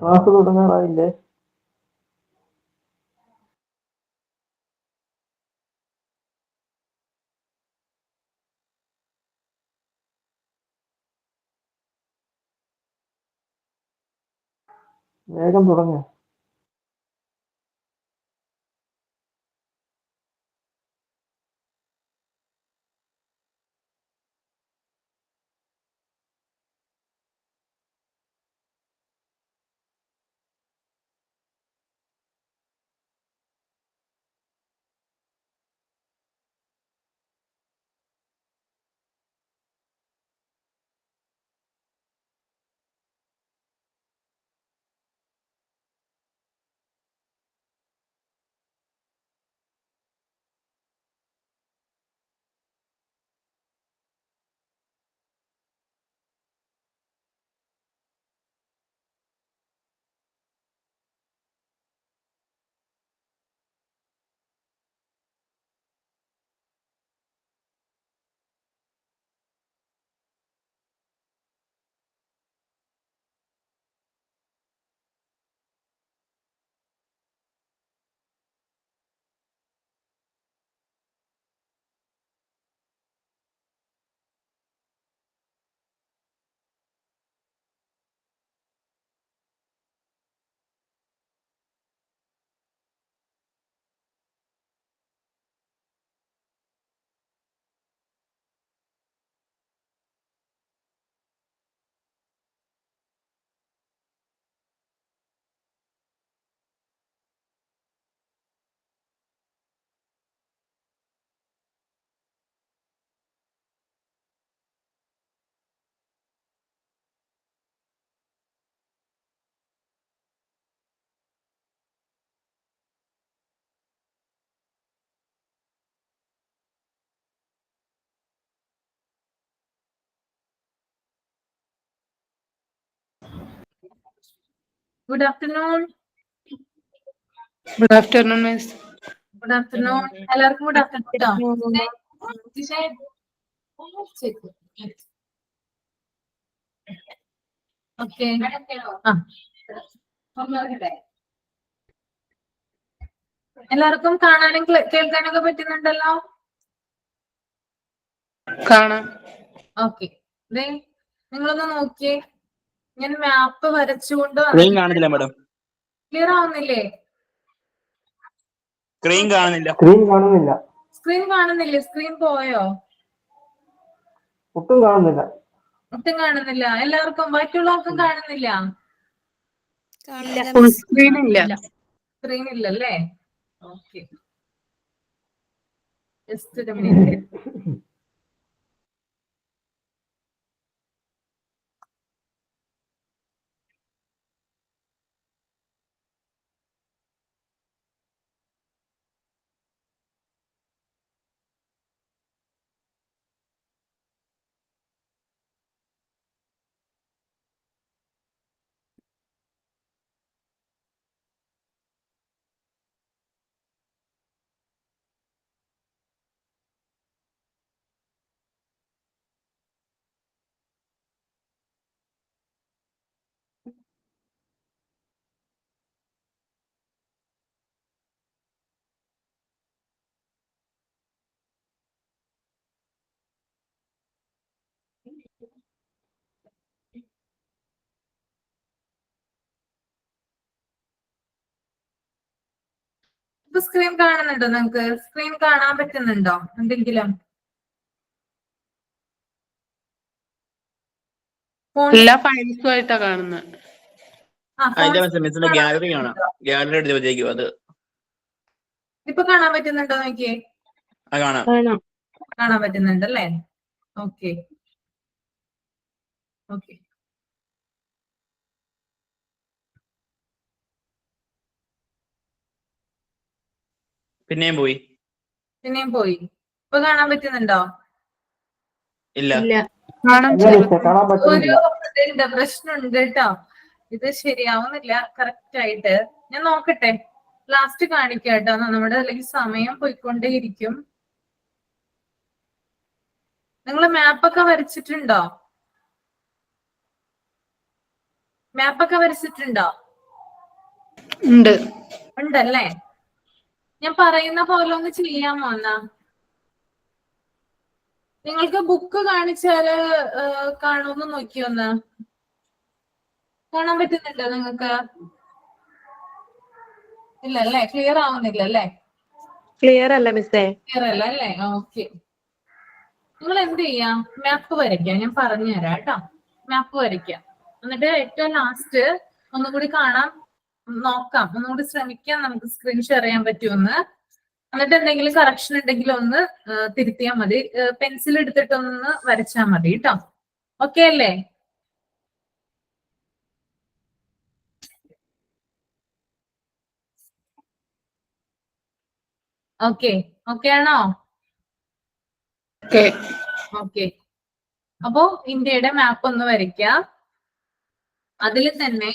Class തുടങ്ങാറായില്ലേ? വേഗം തുടങ്ങ. Good afternoon. Good afternoon, Miss. Good afternoon. എല്ലാവർക്കും good afternoon ട്ടോ. Okay. എല്ലാവർക്കും കാണാനും കേൾക്കാനൊക്കെ പറ്റുന്നുണ്ടല്ലോ? കാണാം. ഓക്കെ. നിങ്ങളൊന്ന് നോക്കിയേ. ഞാൻ മാപ്പ് വരച്ചുകൊണ്ട് സ്ക്രീൻ കാണുന്നില്ല മാഡം. ക്ലിയർ ആവുന്നില്ലേ? സ്ക്രീൻ കാണുന്നില്ല. സ്ക്രീൻ കാണുന്നില്ലേ? സ്ക്രീൻ പോയോ? ഒട്ടും കാണുന്നില്ല. ഒട്ടും കാണുന്നില്ല. എല്ലാവർക്കും മറ്റുള്ളവർക്കും കാണുന്നില്ല. സ്ക്രീൻ ഇല്ല. സ്ക്രീൻ ഇല്ലല്ലേ? ഓക്കെ. ജസ്റ്റ് ഒരു മിനിറ്റ്. ഇപ്പൊ സ്ക്രീൻ കാണുന്നുണ്ടോ? നിങ്ങൾക്ക് സ്ക്രീൻ കാണാൻ പറ്റുന്നുണ്ടോ എന്തെങ്കിലും? എല്ലാ ഫയൽസും ആയിട്ടാ കാണുന്നത്. ഗാലറി കാണാം. ഗാലറി എടുത്ത് വെച്ചേക്കും. അത് ഇപ്പൊ കാണാൻ പറ്റുന്നുണ്ടോ നോക്കിയേ? കാണാൻ പറ്റുന്നുണ്ടല്ലേ? ഓക്കെ. ഓക്കെ. പിന്നെയും പോയി. ഇപ്പൊ കാണാൻ പറ്റുന്നുണ്ടോ? ഇല്ല. ഒരു പ്രശ്നമുണ്ട് കേട്ടോ. ഇത് ശരിയാവുന്നില്ല കറക്റ്റ് ആയിട്ട്. ഞാൻ നോക്കട്ടെ, ലാസ്റ്റ് കാണിക്കാം കേട്ടോ. നമ്മുടെ അല്ലെങ്കിൽ സമയം പോയിക്കൊണ്ടേയിരിക്കും. നിങ്ങൾ മാപ്പൊക്കെ വരച്ചിട്ടുണ്ടോ? ഉണ്ട്. ഉണ്ടല്ലേ? ഞാൻ പറയുന്ന പോലെ ഒന്ന് ചെയ്യാമോ എന്നാ? നിങ്ങൾക്ക് ബുക്ക് കാണിച്ചാല് കാണുമെന്ന് നോക്കിയൊന്ന്. കാണാൻ പറ്റുന്നുണ്ടോ നിങ്ങൾക്ക്? ഇല്ല അല്ലേ? ക്ലിയർ ആവുന്നില്ല അല്ലേ? ക്ലിയർ അല്ല മിസ്സേ. ക്ലിയർ അല്ല അല്ലേ? ഓക്കെ. നിങ്ങൾ എന്ത് ചെയ്യാം? മാപ്പ് വരയ്ക്കാം. ഞാൻ പറഞ്ഞു തരാം കേട്ടോ. മാപ്പ് വരയ്ക്കാം. എന്നിട്ട് ഏറ്റവും ലാസ്റ്റ് ഒന്നുകൂടി നോക്കാം, ഒന്നുകൂടി ശ്രമിക്കാം നമുക്ക് സ്ക്രീൻ ഷെയർ ചെയ്യാൻ പറ്റുമെന്ന്. എന്നിട്ട് എന്തെങ്കിലും കറക്ഷൻ ഉണ്ടെങ്കിൽ ഒന്ന് തിരുത്തിയാൽ മതി. പെൻസിൽ എടുത്തിട്ടൊന്ന് വരച്ചാൽ മതി കേട്ടോ. ഓക്കെ അല്ലേ? ഓക്കെ ഓക്കെ ആണോ? ഓക്കെ. അപ്പോ ഇന്ത്യയുടെ മാപ്പ് ഒന്ന് വരയ്ക്കാം. അതിൽ തന്നെ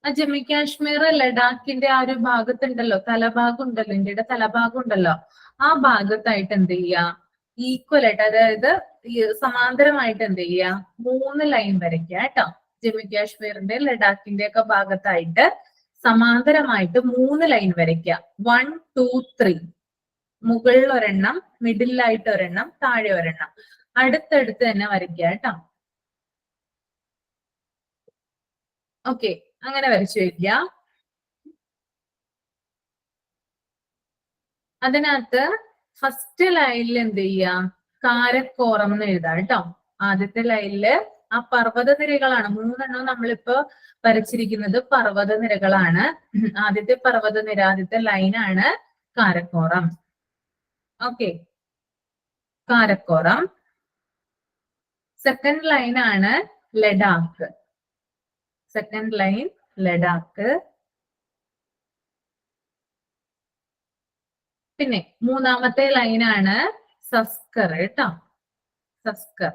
ജമ്മു കാശ്മീർ ലഡാക്കിന്റെ ആ ഒരു ഭാഗത്തുണ്ടല്ലോ, തലഭാഗം ഉണ്ടല്ലോ, ഇന്ത്യയുടെ തലഭാഗം ഉണ്ടല്ലോ, ആ ഭാഗത്തായിട്ട് എന്ത് ചെയ്യാ, ഈക്വൽ ആയിട്ട്, അതായത് സമാന്തരമായിട്ട് എന്ത് ചെയ്യാ, 3 ലൈൻ വരയ്ക്കുക കേട്ടോ. ജമ്മു കാശ്മീരിന്റെ ലഡാക്കിന്റെ ഒക്കെ ഭാഗത്തായിട്ട് സമാന്തരമായിട്ട് 3 ലൈൻ വരയ്ക്കുക. 1, 2, 3. മുകളിൽ ഒരെണ്ണം, മിഡിലായിട്ട് ഒരെണ്ണം, താഴെ ഒരെണ്ണം, അടുത്തടുത്ത് തന്നെ വരയ്ക്കുക കേട്ടോ. ഓക്കെ, അങ്ങനെ വരച്ചു വയ്ക്കുക. അതിനകത്ത് ഫസ്റ്റ് ലൈനിൽ എന്ത് ചെയ്യുക, കാരക്കോറം എന്ന് എഴുതാം കേട്ടോ. ആദ്യത്തെ ലൈനില് ആ പർവ്വതനിരകളാണ് 3 നമ്മളിപ്പോ വരച്ചിരിക്കുന്നത്. പർവ്വതനിരകളാണ്. ആദ്യത്തെ പർവ്വതനിര, ആദ്യത്തെ ലൈനാണ് കാരക്കോറം. ഓക്കെ, കാരക്കോറം. സെക്കൻഡ് ലൈനാണ് ലഡാക്ക്. Second line Ladakh. പിന്നെ മൂന്നാമത്തെ ലൈനാണ് സസ്കർ കേട്ടോ. സസ്കർ.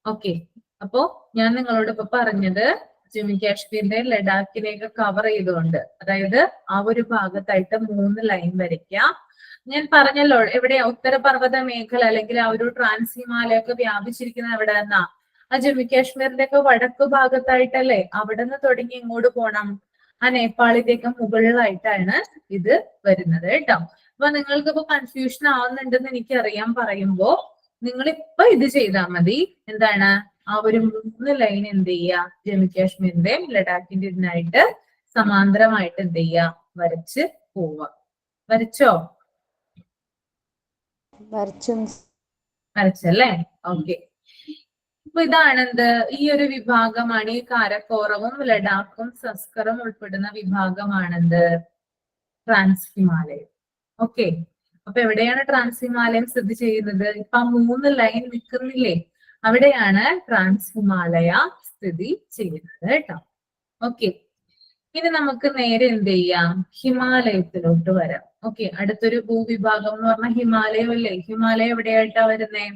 ഓക്കെ, അപ്പോ ഞാൻ നിങ്ങളോട് ഇപ്പൊ പറഞ്ഞത് ജമ്മു കാശ്മീരിന്റെ ലഡാക്കിനെയൊക്കെ കവർ ചെയ്തുകൊണ്ട്, അതായത് ആ ഒരു ഭാഗത്തായിട്ട് 3 ലൈൻ വരയ്ക്കാം. ഞാൻ പറഞ്ഞല്ലോ എവിടെയാ ഉത്തരപർവ്വത മേഖല അല്ലെങ്കിൽ ആ ഒരു ട്രാൻസ് ഹിമാലയൊക്കെ വ്യാപിച്ചിരിക്കുന്നത് എവിടെ നിന്നാ? ആ ജമ്മു കാശ്മീരിന്റെ ഒക്കെ വടക്കു ഭാഗത്തായിട്ടല്ലേ? അവിടെ നിന്ന് തുടങ്ങി ഇങ്ങോട്ട് പോണം, ആ നേപ്പാളിന്റെ ഒക്കെ മുകളിലായിട്ടാണ് ഇത് വരുന്നത് കേട്ടോ. അപ്പൊ നിങ്ങൾക്ക് ഇപ്പൊ കൺഫ്യൂഷൻ ആവുന്നുണ്ടെന്ന് എനിക്കറിയാം പറയുമ്പോ. നിങ്ങളിപ്പൊ ഇത് ചെയ്താൽ മതി. എന്താണ്, ആ ഒരു 3 ലൈൻ എന്ത് ചെയ്യുക, ജമ്മു കാശ്മീരിന്റെ ലഡാക്കിന്റെ ഇതിനായിട്ട് സമാന്തരമായിട്ട് എന്ത് ചെയ്യുക, വരച്ച് പോവുക. വരച്ചോ? വരച്ചല്ലേ? ഓക്കെ. അപ്പൊ ഇതാണ് എന്ത്, ഈ ഒരു വിഭാഗമാണ്, ഈ കാരക്കോറവും ലഡാക്കും സസ്കറും ഉൾപ്പെടുന്ന വിഭാഗമാണെന്ത്, ട്രാൻസ് ഹിമാലയം. ഓക്കെ, അപ്പൊ എവിടെയാണ് ട്രാൻസ് ഹിമാലയം സ്ഥിതി ചെയ്യുന്നത്? ഇപ്പൊ 3 ലൈൻ നിൽക്കുന്നില്ലേ, അവിടെയാണ് ട്രാൻസ് ഹിമാലയ സ്ഥിതി ചെയ്യുന്നത് കേട്ടോ. ഓക്കെ, ഇനി നമുക്ക് നേരെ എന്ത് ചെയ്യാം, ഹിമാലയത്തിലോട്ട് വരാം. ഓക്കെ, അടുത്തൊരു ഭൂവിഭാഗം എന്ന് പറഞ്ഞാൽ ഹിമാലയം അല്ലേ? ഹിമാലയം എവിടെയായിട്ടാ വരുന്നേ?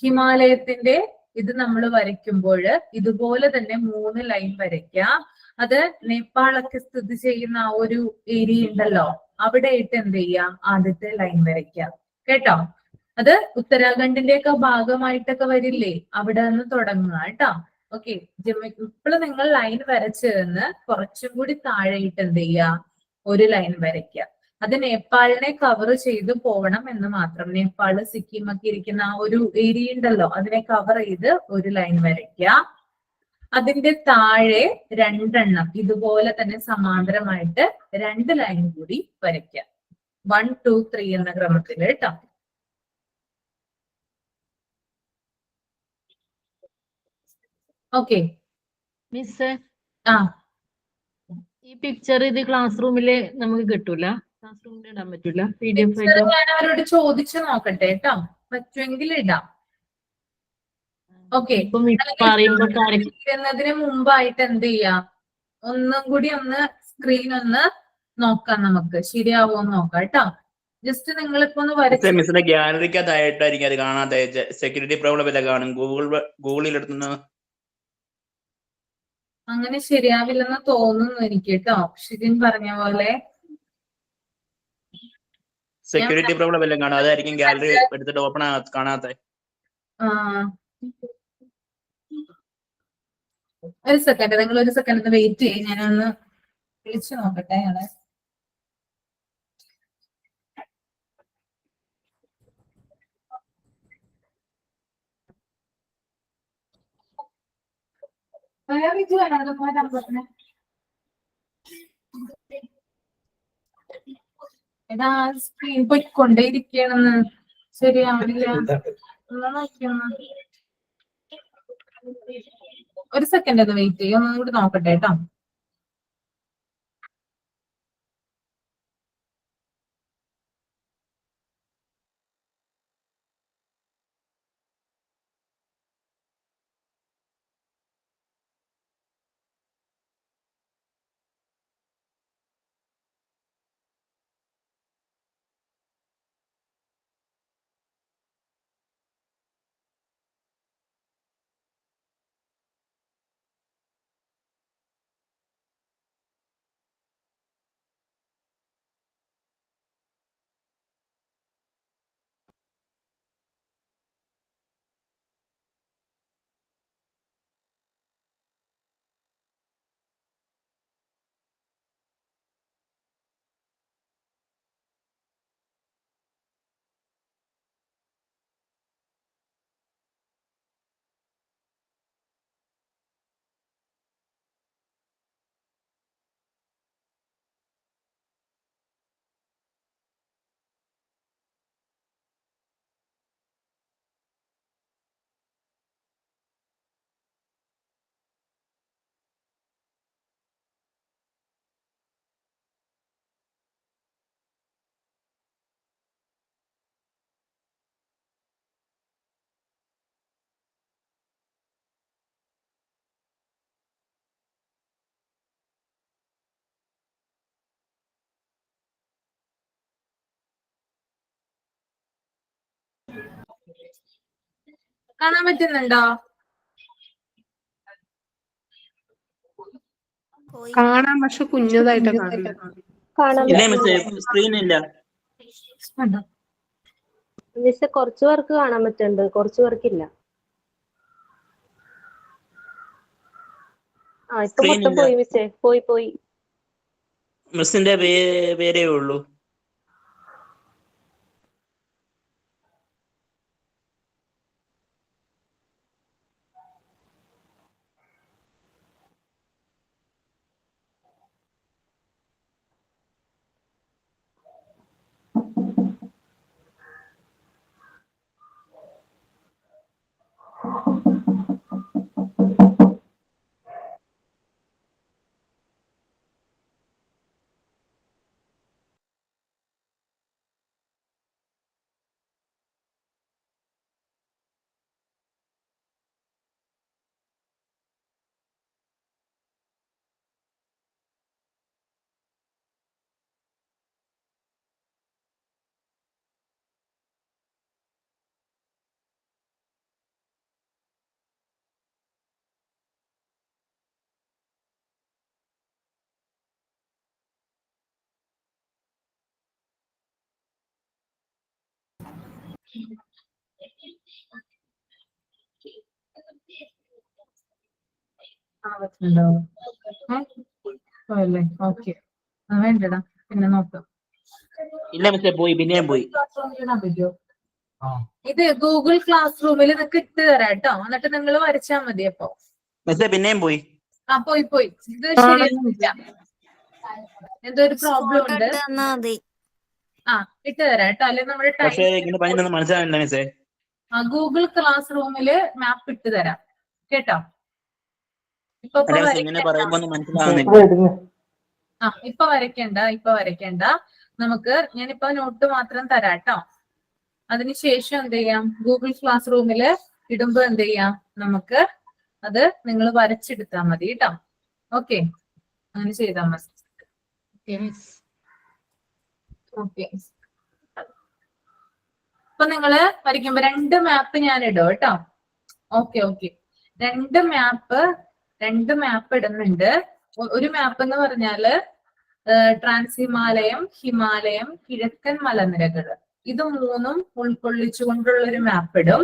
ഹിമാലയത്തിന്റെ ഇത് നമ്മൾ വരയ്ക്കുമ്പോൾ ഇതുപോലെ തന്നെ 3 ലൈൻ വരയ്ക്കാം. അത് നേപ്പാളൊക്കെ സ്ഥിതി ചെയ്യുന്ന ആ ഒരു ഏരിയ ഉണ്ടല്ലോ, അവിടെയായിട്ട് എന്ത് ചെയ്യാം, ആദ്യത്തെ ലൈൻ വരയ്ക്കാം കേട്ടോ. അത് ഉത്തരാഖണ്ഡിന്റെ ഒക്കെ ഭാഗമായിട്ടൊക്കെ വരില്ലേ, അവിടെ നിന്ന് തുടങ്ങുക കേട്ടോ. ഓക്കെ, ഇപ്പോൾ നിങ്ങൾ ലൈൻ വരച്ചതെന്ന് കുറച്ചും കൂടി താഴെയിട്ട് എന്ത് ചെയ്യുക, ഒരു ലൈൻ വരയ്ക്കുക. അത് നേപ്പാളിനെ കവർ ചെയ്ത് പോകണം എന്ന് മാത്രം. നേപ്പാള്, സിക്കിം ഒക്കെ ഇരിക്കുന്ന ആ ഒരു ഏരിയ ഉണ്ടല്ലോ, അതിനെ കവർ ചെയ്ത് ഒരു ലൈൻ വരയ്ക്കുക. അതിന്റെ താഴെ 2 എണ്ണം ഇതുപോലെ തന്നെ സമാന്തരമായിട്ട് 2 ലൈൻ കൂടി വരയ്ക്കുക. 1, 2, 3 എന്ന ക്രമത്തിൽ കേട്ടോ. ഓക്കെ മിസ്, ആ, ഈ പിക്ചർ ഇത് ക്ലാസ് റൂമില് നമുക്ക് കിട്ടൂല, ക്ലാസ് റൂമിൽ ഇടാൻ പറ്റൂല, PDF ആയിട്ട്? ഞാൻ അവരോട് ചോദിച്ചു നോക്കട്ടെ കേട്ടോ, പറ്റുമെങ്കിൽ ഇടാം. ഓക്കെ, ഇപ്പൊ പറയുമ്പോ ന്നതിന് മുമ്പായിട്ട് എന്ത് ചെയ്യാം, ഒന്നും കൂടി ഒന്ന് സ്ക്രീൻ ഒന്ന് നോക്കാം, നമുക്ക് ശരിയാവോ നോക്കാം കേട്ടോ. ജസ്റ്റ് നിങ്ങളിപ്പോ ഒന്ന് വരച്ച് മിസ്സിന്റെ ഗ്യാലറിക്കകത്തായിട്ടായിരിക്കും അത് കാണാത്ത. സെക്യൂരിറ്റി പ്രോബ്ലം എല്ലാം കാണും. ഗൂഗിളിൽ എടുത്തുന്ന അങ്ങനെ ശരിയാവില്ലെന്ന് തോന്നുന്നു എനിക്ക് കേട്ടോ. ഷിജിൻ പറഞ്ഞ പോലെ സെക്യൂരിറ്റി പ്രോബ്ലം എല്ലാം കാണും. അതായിരിക്കും ഗാലറി എടുത്തിട്ട് ഓപ്പൺ കാണാത്ത. ഒരു സെക്കൻഡ്, നിങ്ങൾ ഒരു സെക്കൻഡ് ഒന്ന് വെയിറ്റ് ചെയ്യും, ഞാനൊന്ന് വിളിച്ചു നോക്കട്ടെ ഞങ്ങള്. എടാ സ്ക്രീൻ പൊയ്ക്കൊണ്ടേയിരിക്കണെന്ന്, ശരിയാവില്ല. ഒരു സെക്കൻഡ് ഒന്ന് വെയിറ്റ് ചെയ്യും, ഒന്നും കൂടി നോക്കട്ടെ കേട്ടോ. കാണാൻ പറ്റുന്നുണ്ടോ? കാണാൻ പക്ഷെ കുഞ്ഞതായിട്ട് കാണുന്നത്. ഇല്ലേ മിസ്സേ, സ്ക്രീൻ ഇല്ല. മിസ്സേ കുറച്ച് വർക്ക് കാണാൻ പറ്റുന്നുണ്ട്, കുറച്ച് വർക്കില്ല. ഇപ്പൊ മൊത്തം പോയി മിസ്സേ, പോയി. മിസ്സിന്റെ പേരേ ഉള്ളൂ. ഓക്കെ, വേണ്ടടാ, പിന്നെ നോക്കാം. ഇല്ല മിസ്സേ, പോയി, പിന്നെയും പോയി. ഇത് ഗൂഗിൾ ക്ലാസ് റൂമിൽ നിങ്ങൾക്ക് ഇട്ട് തരാം കേട്ടോ, എന്നിട്ട് നിങ്ങൾ വരച്ചാ മതി. അപ്പൊ മിസ്സേ പിന്നെയും പോയി. പോയി ഇത് ശരിയാവില്ല, എന്തോ ഒരു പ്രോബ്ലം ഉണ്ട്. ഇട്ട് തരാം കേട്ടോ, അല്ലെങ്കിൽ നമ്മുടെ പക്ഷേ ഇങ്ങനെ പറഞ്ഞൊന്നും മനസ്സിലാവില്ല മിസ്സേ. ഗൂഗിൾ ക്ലാസ് റൂമില് മാപ്പ് ഇട്ട് തരാം കേട്ടോ. ഇപ്പൊ ഇങ്ങനെ പറയുമ്പോ മനസ്സിലാവുന്നില്ല. ഇപ്പൊ വരയ്ക്കണ്ട. നമുക്ക് ഞാനിപ്പോ നോട്ട് മാത്രം തരാം കേട്ടോ. അതിനുശേഷം എന്ത് ചെയ്യാം, ഗൂഗിൾ ക്ലാസ് റൂമില് ഇടുമ്പോ എന്ത് ചെയ്യാം, നമുക്ക് അത് നിങ്ങൾ വരച്ചെടുത്താൽ മതി കേട്ടോ. ഓക്കെ, അങ്ങനെ ചെയ്താൽ മതി. ഓക്കെ, ഇപ്പൊ നിങ്ങള് വരയ്ക്കുമ്പോ 2 മാപ്പ് ഞാൻ ഇടും കേട്ടോ. ഓക്കെ, 2 മാപ്പ് ഇടുന്നുണ്ട്. ഒരു മാപ്പ് എന്ന് പറഞ്ഞാല് ട്രാൻസ് ഹിമാലയം, കിഴക്കൻ മലനിരകള്, ഇത് 3ഉം ഉൾക്കൊള്ളിച്ചുകൊണ്ടുള്ള ഒരു മാപ്പ് ഇടും.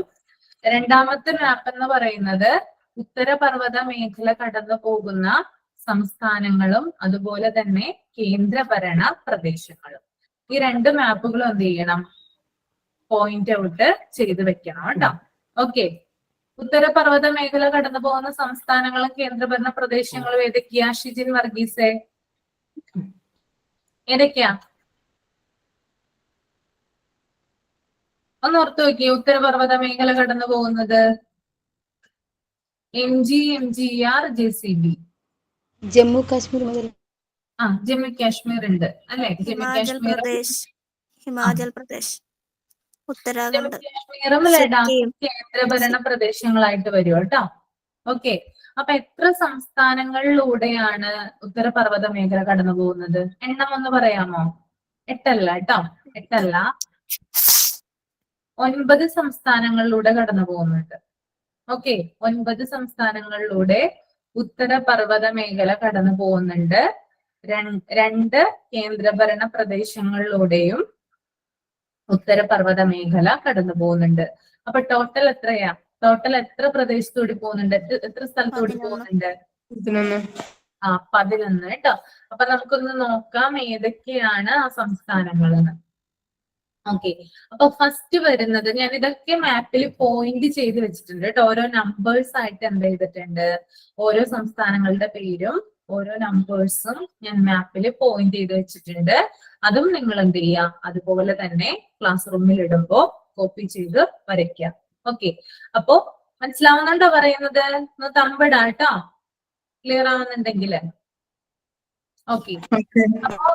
രണ്ടാമത്തെ മാപ്പ് എന്ന് പറയുന്നത് ഉത്തരപർവ്വത മേഖല കടന്നു പോകുന്ന സംസ്ഥാനങ്ങളും അതുപോലെ തന്നെ കേന്ദ്രഭരണ പ്രദേശങ്ങളും. ഈ രണ്ട് മാപ്പുകളും എന്ത് ചെയ്യണം? പോയിന്റ് ഔട്ട് ചെയ്ത് വെക്കണം കേട്ടോ. ഓക്കെ, ഉത്തരപർവ്വത മേഖല കടന്നു പോകുന്ന സംസ്ഥാനങ്ങളും കേന്ദ്രഭരണ പ്രദേശങ്ങളും ഏതൊക്കെയാ ഷിജിൻ വർഗീസെ? ഏതൊക്കെയാ? ഒന്ന് ഓർത്തു നോക്കിയേ. ഉത്തരപർവ്വത മേഖല കടന്നു പോകുന്നത് MGR JCB. ജമ്മു കാശ്മീർ മുതൽ ജമ്മു കാശ്മീർ ഉണ്ട് അല്ലെ? ജമ്മു കാശ്മീർ, ഹിമാചൽ പ്രദേശ്, ഉത്തരാഖണ്ഡ്, ജമ്മു കാശ്മീറും ലഡാക്കും കേന്ദ്രഭരണ പ്രദേശങ്ങളായിട്ട് വരും കേട്ടോ. ഓക്കെ, അപ്പൊ എത്ര സംസ്ഥാനങ്ങളിലൂടെയാണ് ഉത്തരപർവ്വത മേഖല കടന്നു പോകുന്നത്? എണ്ണം ഒന്ന് പറയാമോ? 8 അല്ല കേട്ടോ, 8 അല്ല, 9 സംസ്ഥാനങ്ങളിലൂടെ കടന്നു പോകുന്നുണ്ട്. ഓക്കെ, 9 സംസ്ഥാനങ്ങളിലൂടെ ഉത്തരപർവ്വത മേഖല കടന്നു പോകുന്നുണ്ട്. 2 കേന്ദ്രഭരണ പ്രദേശങ്ങളിലൂടെയും ഉത്തരപർവ്വത മേഖല കടന്നു പോകുന്നുണ്ട്. അപ്പൊ ടോട്ടൽ എത്രയാ? ടോട്ടൽ എത്ര പ്രദേശത്തൂടി പോകുന്നുണ്ട്? എത്ര സ്ഥലത്തൂടി പോകുന്നുണ്ട്? 11 കേട്ടോ. അപ്പൊ നമുക്കൊന്ന് നോക്കാം ഏതൊക്കെയാണ് ആ സംസ്ഥാനങ്ങളെന്ന്. ഓക്കെ, അപ്പൊ ഫസ്റ്റ് വരുന്നത്, ഞാൻ ഇതൊക്കെ മാപ്പിൽ പോയിന്റ് ചെയ്ത് വെച്ചിട്ടുണ്ട് കേട്ടോ. ഓരോ നമ്പേഴ്സ് ആയിട്ട് എന്ത് ചെയ്തിട്ടുണ്ട്? ഓരോ സംസ്ഥാനങ്ങളുടെ പേരും ഓരോ നമ്പേഴ്സും ഞാൻ മാപ്പിൽ പോയിന്റ് ചെയ്ത് വെച്ചിട്ടുണ്ട്. അതും നിങ്ങൾ എന്ത് ചെയ്യുക? അതുപോലെ തന്നെ ക്ലാസ് റൂമിൽ ഇടുമ്പോ കോപ്പി ചെയ്ത് വരയ്ക്കുക. ഓക്കെ, അപ്പോ മനസ്സിലാവുന്നുണ്ടോ പറയുന്നത്? ഒന്ന് തമ്പിടാ കേട്ടോ, ക്ലിയർ ആവുന്നുണ്ടെങ്കില്. ഓക്കെ, അപ്പോ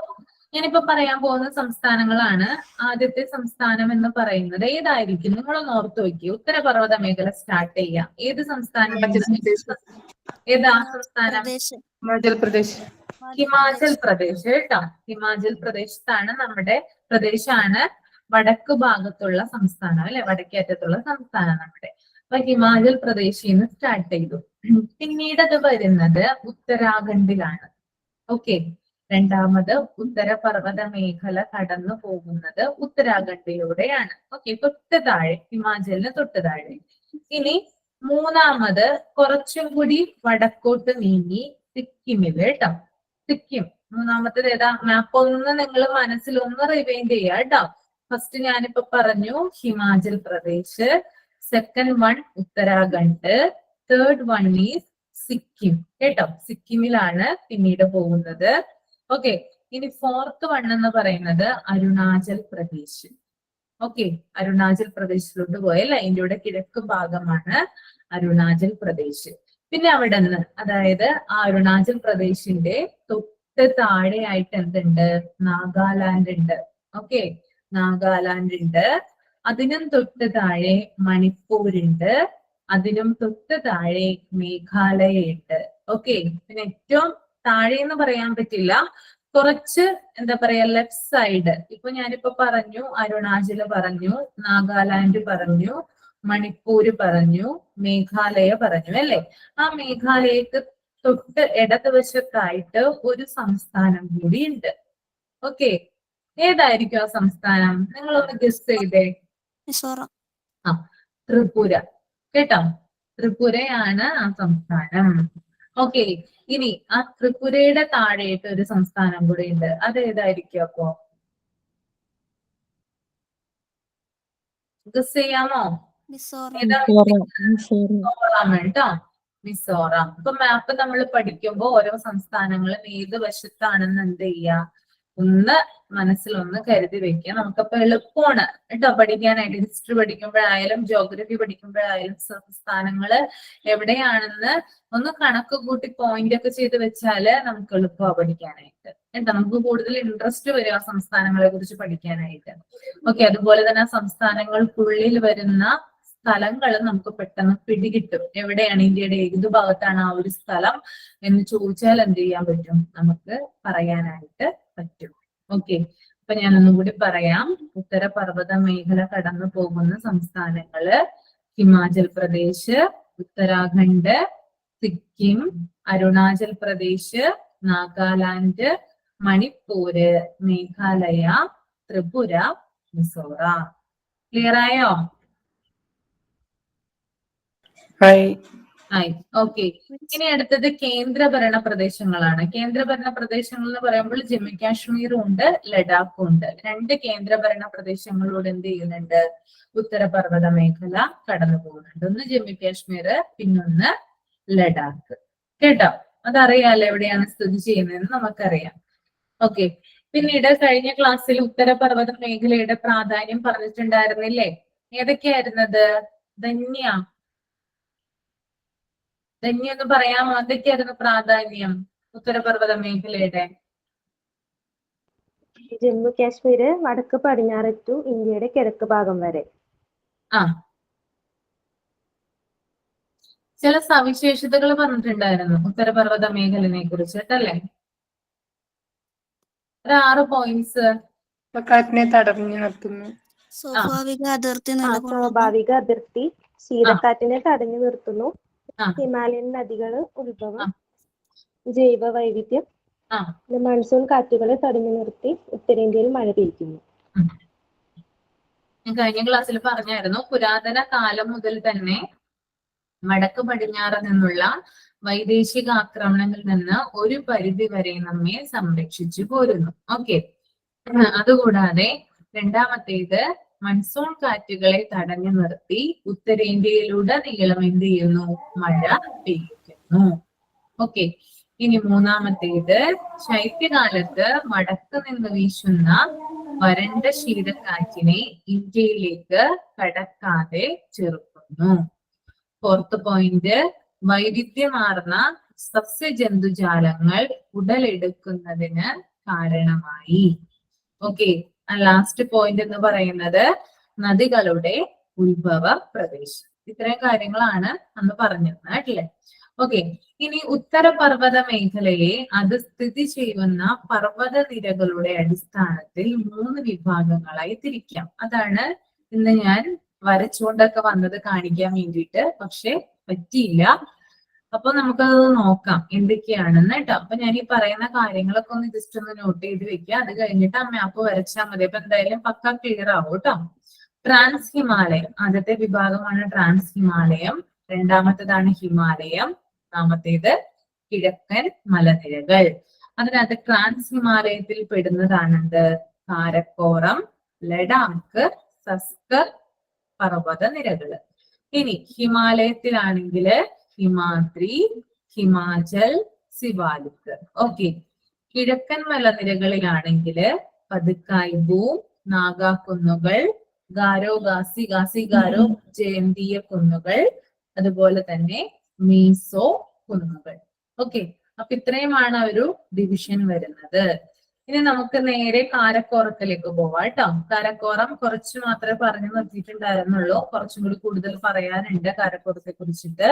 ഞാനിപ്പോ പറയാൻ പോകുന്ന സംസ്ഥാനങ്ങളാണ്. ആദ്യത്തെ സംസ്ഥാനം എന്ന് പറയുന്നത് ഏതായിരിക്കും? നിങ്ങളൊന്ന് ഓർത്തു നോക്കി. ഉത്തരപർവ്വത മേഖല സ്റ്റാർട്ട് ചെയ്യാം. ഏത് സംസ്ഥാനം? ഏതാ സംസ്ഥാനം? ഹിമാചൽ പ്രദേശ്. ഹിമാചൽ പ്രദേശ് കേട്ടോ. ഹിമാചൽ പ്രദേശത്താണ് നമ്മുടെ പ്രദേശാണ് വടക്ക് ഭാഗത്തുള്ള സംസ്ഥാനം അല്ലെ, വടക്കേറ്റത്തുള്ള സംസ്ഥാനം നമ്മുടെ. അപ്പൊ ഹിമാചൽ പ്രദേശിൽ നിന്ന് സ്റ്റാർട്ട് ചെയ്തു. പിന്നീട് അത് വരുന്നത് ഉത്തരാഖണ്ഡിലാണ്. ഓക്കെ, രണ്ടാമത് ഉത്തരപർവ്വത മേഖല കടന്നു പോകുന്നത് ഉത്തരാഖണ്ഡിലൂടെയാണ്. ഓക്കെ, തൊട്ട് താഴെ, ഹിമാചലിന് തൊട്ട് താഴെ. ഇനി മൂന്നാമത് കുറച്ചും കൂടി വടക്കോട്ട് നീങ്ങി സിക്കിമില് കേട്ടോ. സിക്കിം മൂന്നാമത്തേത് ഏതാ? മാപ്പ് ഒന്ന് നിങ്ങൾ മനസ്സിൽ ഒന്ന് റിവൈൻഡ് ചെയ്യുക കേട്ടോ. ഫസ്റ്റ് ഞാനിപ്പോ പറഞ്ഞു Himachal Pradesh, second one Uttarakhand, third one is Sikkim കേട്ടോ. സിക്കിമിലാണ് പിന്നീട് പോകുന്നത്. ഓക്കെ, ഇനി ഫോർത്ത് വൺ എന്ന് പറയുന്നത് അരുണാചൽ പ്രദേശ്. ഓക്കെ, അരുണാചൽ പ്രദേശിലോട്ട് പോയല്ലേ, ഇന്ത്യയുടെ കിഴക്ക് ഭാഗമാണ് അരുണാചൽ പ്രദേശ്. പിന്നെ അവിടെ നിന്ന്, അതായത് ആ അരുണാചൽ പ്രദേശിന്റെ തൊട്ട് താഴെയായിട്ട് എന്തുണ്ട്? നാഗാലാൻഡ് ഉണ്ട്. ഓക്കെ, നാഗാലാൻഡ് ഉണ്ട്. അതിനും തൊട്ട് താഴെ മണിപ്പൂരുണ്ട്. അതിനും തൊട്ട് താഴെ മേഘാലയ ഉണ്ട്. ഓക്കെ, പിന്നെ ഏറ്റവും താഴെ എന്ന് പറയാൻ പറ്റില്ല, കുറച്ച് എന്താ പറയാ ലെഫ്റ്റ് സൈഡ്. ഇപ്പൊ ഞാനിപ്പോ പറഞ്ഞു അരുണാചല് പറഞ്ഞു, നാഗാലാൻഡ് പറഞ്ഞു, മണിപ്പൂര് പറഞ്ഞു, മേഘാലയ പറഞ്ഞു അല്ലെ. ആ മേഘാലയക്ക് തൊട്ട് ഇടതുവശത്തായിട്ട് ഒരു സംസ്ഥാനം കൂടി ഉണ്ട്. ഓക്കെ, ഏതായിരിക്കും ആ സംസ്ഥാനം? നിങ്ങളൊന്ന് ഗസ് ചെയ്തേ. ത്രിപുര കേട്ടോ, ത്രിപുരയാണ് ആ സംസ്ഥാനം. ഓക്കെ, ഇനി ആ ത്രിപുരയുടെ താഴെയിട്ട് ഒരു സംസ്ഥാനം കൂടി ഉണ്ട്. അത് ഏതായിരിക്കും? അപ്പോ ഗസ് ചെയ്യാമോ? മിസോറാം കേട്ടോ, മിസോറാം. ഇപ്പൊ മാപ്പ് നമ്മൾ പഠിക്കുമ്പോ ഓരോ സംസ്ഥാനങ്ങളും ഏത് വശത്താണെന്ന് എന്ത് ചെയ്യാ? ഒന്ന് മനസ്സിലൊന്ന് കരുതി വെക്കുക. നമുക്കപ്പോ എളുപ്പമാണ് കേട്ടോ പഠിക്കാനായിട്ട്. ഹിസ്റ്ററി പഠിക്കുമ്പോഴായാലും ജോഗ്രഫി പഠിക്കുമ്പോഴായാലും സംസ്ഥാനങ്ങള് എവിടെയാണെന്ന് ഒന്ന് കണക്ക് കൂട്ടി പോയിന്റ് ഒക്കെ ചെയ്ത് വെച്ചാല് നമുക്ക് എളുപ്പമാണ് പഠിക്കാനായിട്ട് കേട്ടോ. നമുക്ക് കൂടുതൽ ഇൻട്രസ്റ്റ് വരും ആ സംസ്ഥാനങ്ങളെ കുറിച്ച് പഠിക്കാനായിട്ട്. ഓക്കെ, അതുപോലെ തന്നെ ആ സംസ്ഥാനങ്ങൾക്കുള്ളിൽ വരുന്ന സ്ഥലങ്ങൾ നമുക്ക് പെട്ടെന്ന് പിടികിട്ടും. എവിടെയാണ് ഇന്ത്യയുടെ ഏത് ഭാഗത്താണ് ആ ഒരു സ്ഥലം എന്ന് ചോദിച്ചാൽ എന്ത് ചെയ്യാൻ പറ്റും? നമുക്ക് പറയാനായിട്ട് പറ്റും. ഓക്കെ, അപ്പൊ ഞാനൊന്നും കൂടി പറയാം. ഉത്തരപർവ്വത മേഖല കടന്നു പോകുന്ന സംസ്ഥാനങ്ങള് ഹിമാചൽ പ്രദേശ്, ഉത്തരാഖണ്ഡ്, സിക്കിം, അരുണാചൽ പ്രദേശ്, നാഗാലാൻഡ്, മണിപ്പൂര്, മേഘാലയ, ത്രിപുര, മിസോറാം. ക്ലിയർ ആയോ? ആയി. ഓക്കെ. ഇനി അടുത്തത് കേന്ദ്രഭരണ പ്രദേശങ്ങളാണ്. കേന്ദ്രഭരണ പ്രദേശങ്ങൾ എന്ന് പറയുമ്പോൾ ജമ്മു കാശ്മീരും ഉണ്ട്, ലഡാക്കും ഉണ്ട്. 2 കേന്ദ്രഭരണ പ്രദേശങ്ങളോട് എന്ത് ചെയ്യുന്നുണ്ട്? ഉത്തരപർവ്വത മേഖല കടന്നു പോകുന്നുണ്ട്. ഒന്ന് ജമ്മു കാശ്മീർ, പിന്നൊന്ന് ലഡാക്ക്. കേട്ടോ? അതറിയാലോ എവിടെയാണ് സ്ഥിതി ചെയ്യുന്നതെന്ന് നമുക്കറിയാം. ഓക്കെ. പിന്നീട് കഴിഞ്ഞ ക്ലാസ്സിൽ ഉത്തരപർവ്വത മേഖലയുടെ പ്രാധാന്യം പറഞ്ഞിട്ടുണ്ടായിരുന്നില്ലേ? ഏതൊക്കെയായിരുന്നത്? ധന്യ എന്ന് പറയാമോ? എന്തൊക്കെയായിരുന്നു പ്രാധാന്യം ഉത്തരപർവ്വത മേഖലയുടെ? ജമ്മു കാശ്മീര് വടക്ക് പടിഞ്ഞാറ് ടു ഇന്ത്യയുടെ കിഴക്ക് ഭാഗം വരെ. ആ, ചില സവിശേഷതകൾ പറഞ്ഞിട്ടുണ്ടായിരുന്നു ഉത്തരപർവ്വത മേഖലയെ കുറിച്ചിട്ടല്ലേ? ഒരു 6 പോയിന്റ്സ്. കാറ്റിനെ തടഞ്ഞു നിർത്തുന്നു. സ്വാഭാവിക അതിർത്തി സ്വാഭാവിക അതിർത്തി, ശീതക്കാറ്റിനെ തടഞ്ഞു നിർത്തുന്നു, ആ. ഹിമാലയൻ നദികള് ഉത്ഭവം, ജൈവ വൈവിധ്യം, ആ. മൺസൂൺ കാറ്റുകളെ തടഞ്ഞു നിർത്തി ഉത്തരേന്ത്യയിൽ മഴ പെയ്യുന്നു. ഞാൻ കഴിഞ്ഞ ക്ലാസ്സിൽ പറഞ്ഞായിരുന്നു, പുരാതന കാലം മുതൽ തന്നെ വടക്ക് പടിഞ്ഞാറ് നിന്നുള്ള വൈദേശിക ആക്രമണങ്ങളിൽ നിന്ന് ഒരു പരിധി വരെ നമ്മെ സംരക്ഷിച്ചു പോരുന്നു. ഓക്കെ. അതുകൂടാതെ രണ്ടാമത്തേത് മൺസൂൺ കാറ്റുകളെ തടഞ്ഞു നിർത്തി ഉത്തരേന്ത്യയിലുടനീളം എന്ത് ചെയ്യുന്നു? മഴ പെയ്യിക്കുന്നു. ഓക്കെ. ഇനി മൂന്നാമത്തേത് ശൈത്യകാലത്ത് വടക്ക് നിന്ന് വീശുന്ന വരണ്ട ശീതക്കാറ്റിനെ ഇന്ത്യയിലേക്ക് കടക്കാതെ ചെറുക്കുന്നു. 4th പോയിന്റ്, വൈവിധ്യമാർന്ന സസ്യജന്തുജാലങ്ങൾ ഉടലെടുക്കുന്നതിന് കാരണമായി. ഓക്കെ. ലാസ്റ്റ് പോയിന്റ് എന്ന് പറയുന്നത് നദികളുടെ ഉത്ഭവ പ്രദേശം. ഇത്രയും കാര്യങ്ങളാണ് അന്ന് പറഞ്ഞിരുന്നത് അല്ലേ? ഓക്കെ. ഇനി ഉത്തരപർവ്വത മേഖലയെ അത് സ്ഥിതി ചെയ്യുന്ന പർവ്വത നിരകളുടെ അടിസ്ഥാനത്തിൽ 3 വിഭാഗങ്ങളായി തിരിക്കാം. അതാണ് ഇന്ന് ഞാൻ വരച്ചുകൊണ്ടൊക്കെ വന്നത് കാണിക്കാൻ വേണ്ടിയിട്ട്, പക്ഷെ പറ്റിയില്ല. അപ്പൊ നമുക്കത് നോക്കാം എന്തൊക്കെയാണെന്ന് കേട്ടോ. അപ്പൊ ഞാൻ ഈ പറയുന്ന കാര്യങ്ങളൊക്കെ ഒന്ന് ജസ്റ്റ് ഒന്ന് നോട്ട് ചെയ്ത് വെക്കുക. അത് കഴിഞ്ഞിട്ട് ആ മാപ്പ് വരച്ചാൽ മതി. അപ്പൊ എന്തായാലും പക്ക ക്ലിയർ ആവും കേട്ടോ. ട്രാൻസ് ഹിമാലയം ആദ്യത്തെ വിഭാഗമാണ്. ട്രാൻസ് ഹിമാലയം. രണ്ടാമത്തേതാണ് ഹിമാലയം. മൂന്നാമത്തേത് കിഴക്കൻ മലനിരകൾ. അതിനകത്ത് ട്രാൻസ് ഹിമാലയത്തിൽ പെടുന്നതാണെന്ത്? കാരക്കോറം, ലഡാക്ക്, സസ്കർ പർവ്വത നിരകള്. ഇനി ഹിമാലയത്തിലാണെങ്കില് ഹിമാദ്രി, ഹിമാചൽ, സിവാലിക്. ഓക്കെ. കിഴക്കൻ മലനിരകളിലാണെങ്കില് പതുക്കായ് ഭൂം, നാഗാ കുന്നുകൾ, ഗാരോ ഗാരോ ജയന്തിയ കുന്നുകൾ, അതുപോലെ തന്നെ മീസോ കുന്നുകൾ. ഓക്കെ. അപ്പൊ ഇത്രയുമാണ് ഒരു ഡിവിഷൻ വരുന്നത്. ഇനി നമുക്ക് നേരെ കാരക്കോറത്തിലേക്ക് പോവാം കേട്ടോ. കാരക്കോറം കുറച്ച് മാത്രമേ പറഞ്ഞു നിർത്തിയിട്ടുണ്ടായിരുന്നുള്ളൂ. കുറച്ചും കൂടി കൂടുതൽ പറയാനുണ്ട് കാരക്കോറത്തെ കുറിച്ചിട്ട്.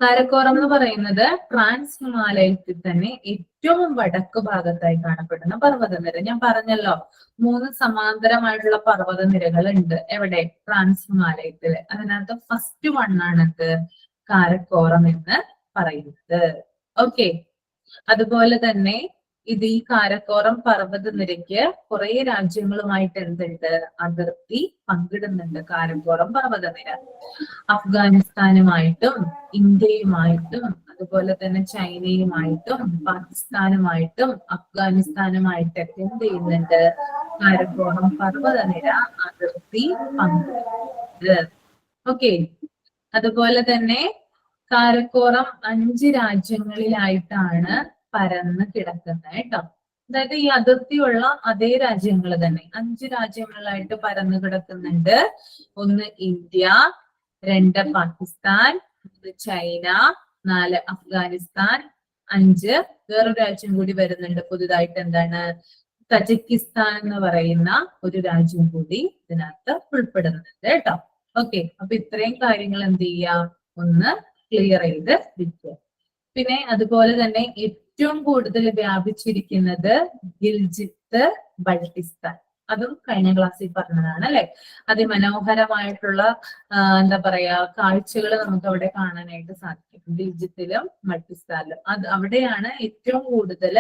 കാരക്കോറം എന്ന് പറയുന്നത് ട്രാൻസ് ഹിമാലയത്തിൽ തന്നെ ഏറ്റവും വടക്ക് ഭാഗത്തായി കാണപ്പെടുന്ന പർവ്വതനിര. ഞാൻ പറഞ്ഞല്ലോ 3 സമാന്തരമായിട്ടുള്ള പർവ്വത നിരകൾ ഉണ്ട്. എവിടെ? ട്രാൻസ് ഹിമാലയത്തില്. അതിനകത്ത് ഫസ്റ്റ് വണ്ണാണത് കാരക്കോറം എന്ന് പറയുന്നത്. ഓക്കെ. അതുപോലെ തന്നെ ഈ കാരക്കോറം പർവ്വത നിരക്ക് കുറെ രാജ്യങ്ങളുമായിട്ട് എന്തുണ്ട്? അതിർത്തി പങ്കിടുന്നുണ്ട് കാരക്കോറം പർവ്വതനിര. അഫ്ഗാനിസ്ഥാനുമായിട്ടും ഇന്ത്യയുമായിട്ടും അതുപോലെ തന്നെ ചൈനയുമായിട്ടും പാകിസ്ഥാനുമായിട്ടും അഫ്ഗാനിസ്ഥാനുമായിട്ടൊക്കെ എന്ത് ചെയ്യുന്നുണ്ട്? കാരക്കോറം പർവ്വതനിര അതിർത്തി പങ്കിടുന്നുണ്ട്. ഓക്കെ. അതുപോലെ തന്നെ കാരക്കോറം 5 രാജ്യങ്ങളിലായിട്ടാണ് പരന്ന് കിടക്കുന്നത് കേട്ടോ. അതായത് ഈ അതിർത്തിയുള്ള അതേ രാജ്യങ്ങൾ തന്നെ 5 രാജ്യങ്ങളിലായിട്ട് പരന്ന് കിടക്കുന്നുണ്ട്. 1 ഇന്ത്യ, 2 പാകിസ്ഥാൻ, 3 ചൈന, 4 അഫ്ഗാനിസ്ഥാൻ, 5 വേറൊരു രാജ്യം കൂടി വരുന്നുണ്ട് പുതുതായിട്ട്. എന്താണ്? തജിക്കിസ്ഥാൻ എന്ന് പറയുന്ന ഒരു രാജ്യം കൂടി ഇതിനകത്ത് ഉൾപ്പെടുന്നുണ്ട് കേട്ടോ. ഓക്കെ. അപ്പൊ ഇത്രയും കാര്യങ്ങൾ എന്ത് ചെയ്യാം? ഒന്ന് ക്ലിയർ ചെയ്ത് വെക്കുക. പിന്നെ അതുപോലെ തന്നെ ഏറ്റവും കൂടുതൽ വ്യാപിച്ചിരിക്കുന്നത് ഗിൽജിത്ത് ബൾട്ടിസ്ഥാൻ. അതും കഴിഞ്ഞ ക്ലാസ്സിൽ പറഞ്ഞതാണ് അല്ലെ. അതിമനോഹരമായിട്ടുള്ള എന്താ പറയാ കാഴ്ചകൾ നമുക്ക് അവിടെ കാണാനായിട്ട് സാധിക്കും. ഗിൽജിത്തിലും ബൾട്ടിസ്ഥാനിലും അവിടെയാണ് ഏറ്റവും കൂടുതൽ